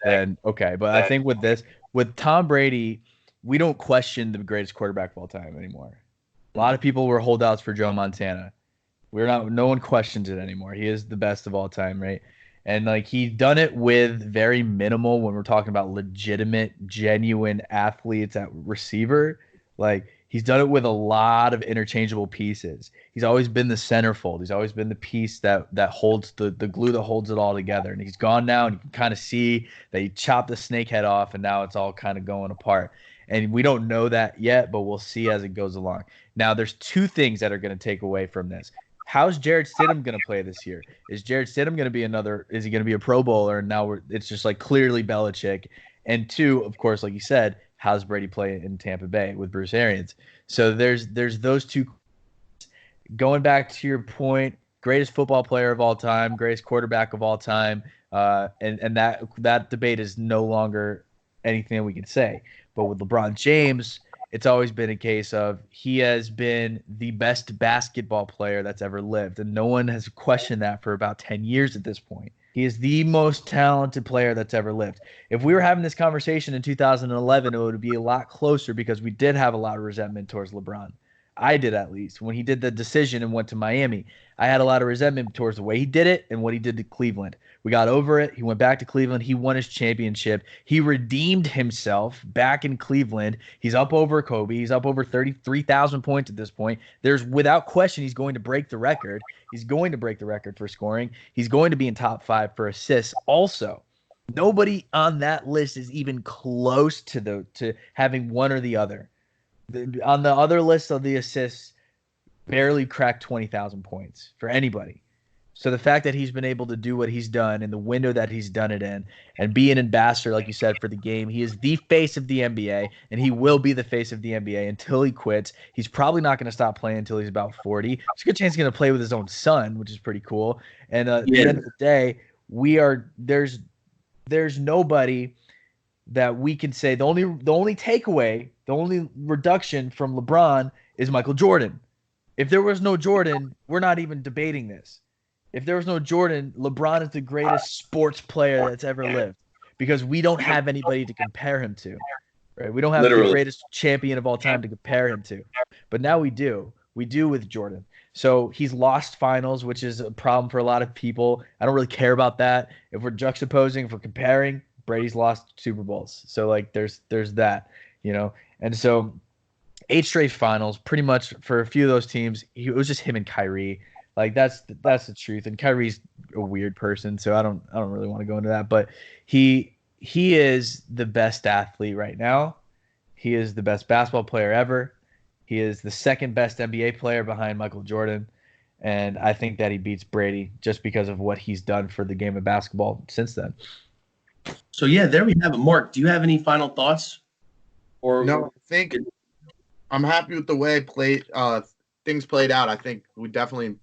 then okay. But I think with Tom Brady, we don't question the greatest quarterback of all time anymore. A lot of people were holdouts for Joe Montana. No one questions it anymore. He is the best of all time, right? And like he's done it with very minimal when we're talking about legitimate, genuine athletes at receiver. Like he's done it with a lot of interchangeable pieces. He's always been the centerfold. He's always been the piece that holds the glue that holds it all together. And he's gone now, and you can kind of see that he chopped the snake head off, and now it's all kind of going apart. And we don't know that yet, but we'll see as it goes along. Now, there's two things that are going to take away from this. How's Jarrett Stidham going to play this year? Is Jarrett Stidham going to be is he going to be a Pro Bowler? And now it's just like clearly Belichick. And two, of course, like you said, how's Brady play in Tampa Bay with Bruce Arians? So there's those two. Going back to your point, greatest football player of all time, greatest quarterback of all time, and that debate is no longer anything that we can say. But with LeBron James, it's always been a case of he has been the best basketball player that's ever lived. And no one has questioned that for about 10 years at this point. He is the most talented player that's ever lived. If we were having this conversation in 2011, it would be a lot closer because we did have a lot of resentment towards LeBron. I did, at least. When he did the decision and went to Miami, I had a lot of resentment towards the way he did it and what he did to Cleveland. We got over it. He went back to Cleveland. He won his championship. He redeemed himself back in Cleveland. He's up over Kobe. He's up over 33,000 points at this point. There's, without question, he's going to break the record. He's going to break the record for scoring. He's going to be in top 5 for assists also. Nobody on that list is even close to having one or the other. On the other list of the assists, barely cracked 20,000 points for anybody. So the fact that he's been able to do what he's done in the window that he's done it in and be an ambassador, like you said, for the game, he is the face of the NBA, and he will be the face of the NBA until he quits. He's probably not going to stop playing until he's about 40. There's a good chance he's going to play with his own son, which is pretty cool. And at the end of the day, there's nobody that we can say the only takeaway, the only reduction from LeBron is Michael Jordan. If there was no Jordan, we're not even debating this. If there was no Jordan, LeBron is the greatest sports player that's ever lived because we don't have anybody to compare him to. Right? We don't have the greatest champion of all time to compare him to. But now we do. We do with Jordan. So he's lost finals, which is a problem for a lot of people. I don't really care about that. If we're juxtaposing, if we're comparing, Brady's lost Super Bowls. So like there's that, you know. And so 8 straight finals, pretty much for a few of those teams, it was just him and Kyrie. Like that's the truth. And Kyrie's a weird person, so I don't really want to go into that. But he is the best athlete right now. He is the best basketball player ever. He is the second best NBA player behind Michael Jordan. And I think that he beats Brady just because of what he's done for the game of basketball since then. So yeah, there we have it. Mark, do you have any final thoughts? Or no, I think I'm happy with the way things played out. I think we definitely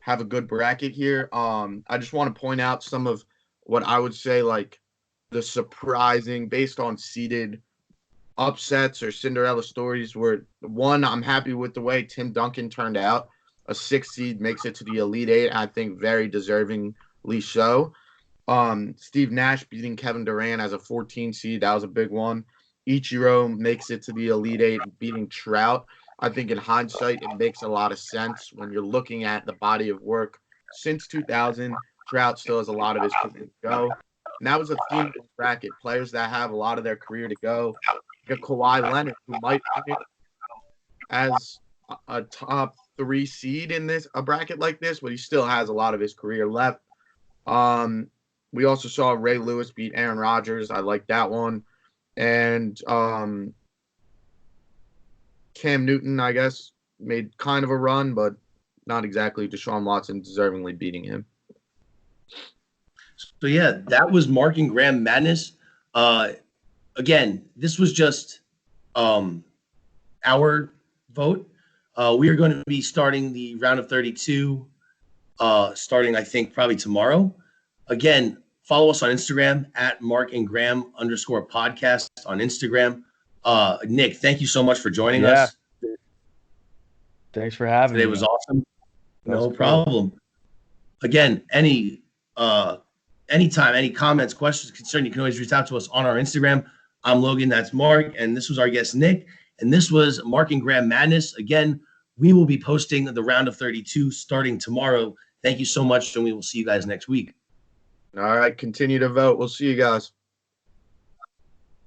have a good bracket here. I just want to point out some of what I would say like the surprising, based on seeded upsets or Cinderella stories. Were one, I'm happy with the way Tim Duncan turned out. A 6 seed makes it to the Elite Eight. I think very deservingly so. Steve Nash beating Kevin Durant as a 14 seed. That was a big one. Ichiro makes it to the Elite Eight, beating Trout. I think in hindsight, it makes a lot of sense when you're looking at the body of work. Since 2000, Trout still has a lot of his career to go. And that was a theme of the bracket. Players that have a lot of their career to go. Like Kawhi Leonard, who might finish as a top 3 seed in a bracket like this, but he still has a lot of his career left. We also saw Ray Lewis beat Aaron Rodgers. I like that one. And Cam Newton, I guess, made kind of a run, but not exactly. Deshaun Watson deservingly beating him. So yeah, that was Mark and Graham Madness. Again, this was just our vote. We are going to be starting the round of 32, starting I think probably tomorrow. Again, follow us on Instagram at Mark and Graham _podcast on Instagram. Nick, thank you so much for joining us. Thanks for having me. Today was awesome. No problem. Again, anytime, any comments, questions, concerns, you can always reach out to us on our Instagram. I'm Logan, that's Mark, and this was our guest, Nick. And this was Mark and Graham Madness. Again, we will be posting the round of 32 starting tomorrow. Thank you so much, and we will see you guys next week. All right, continue to vote. We'll see you guys.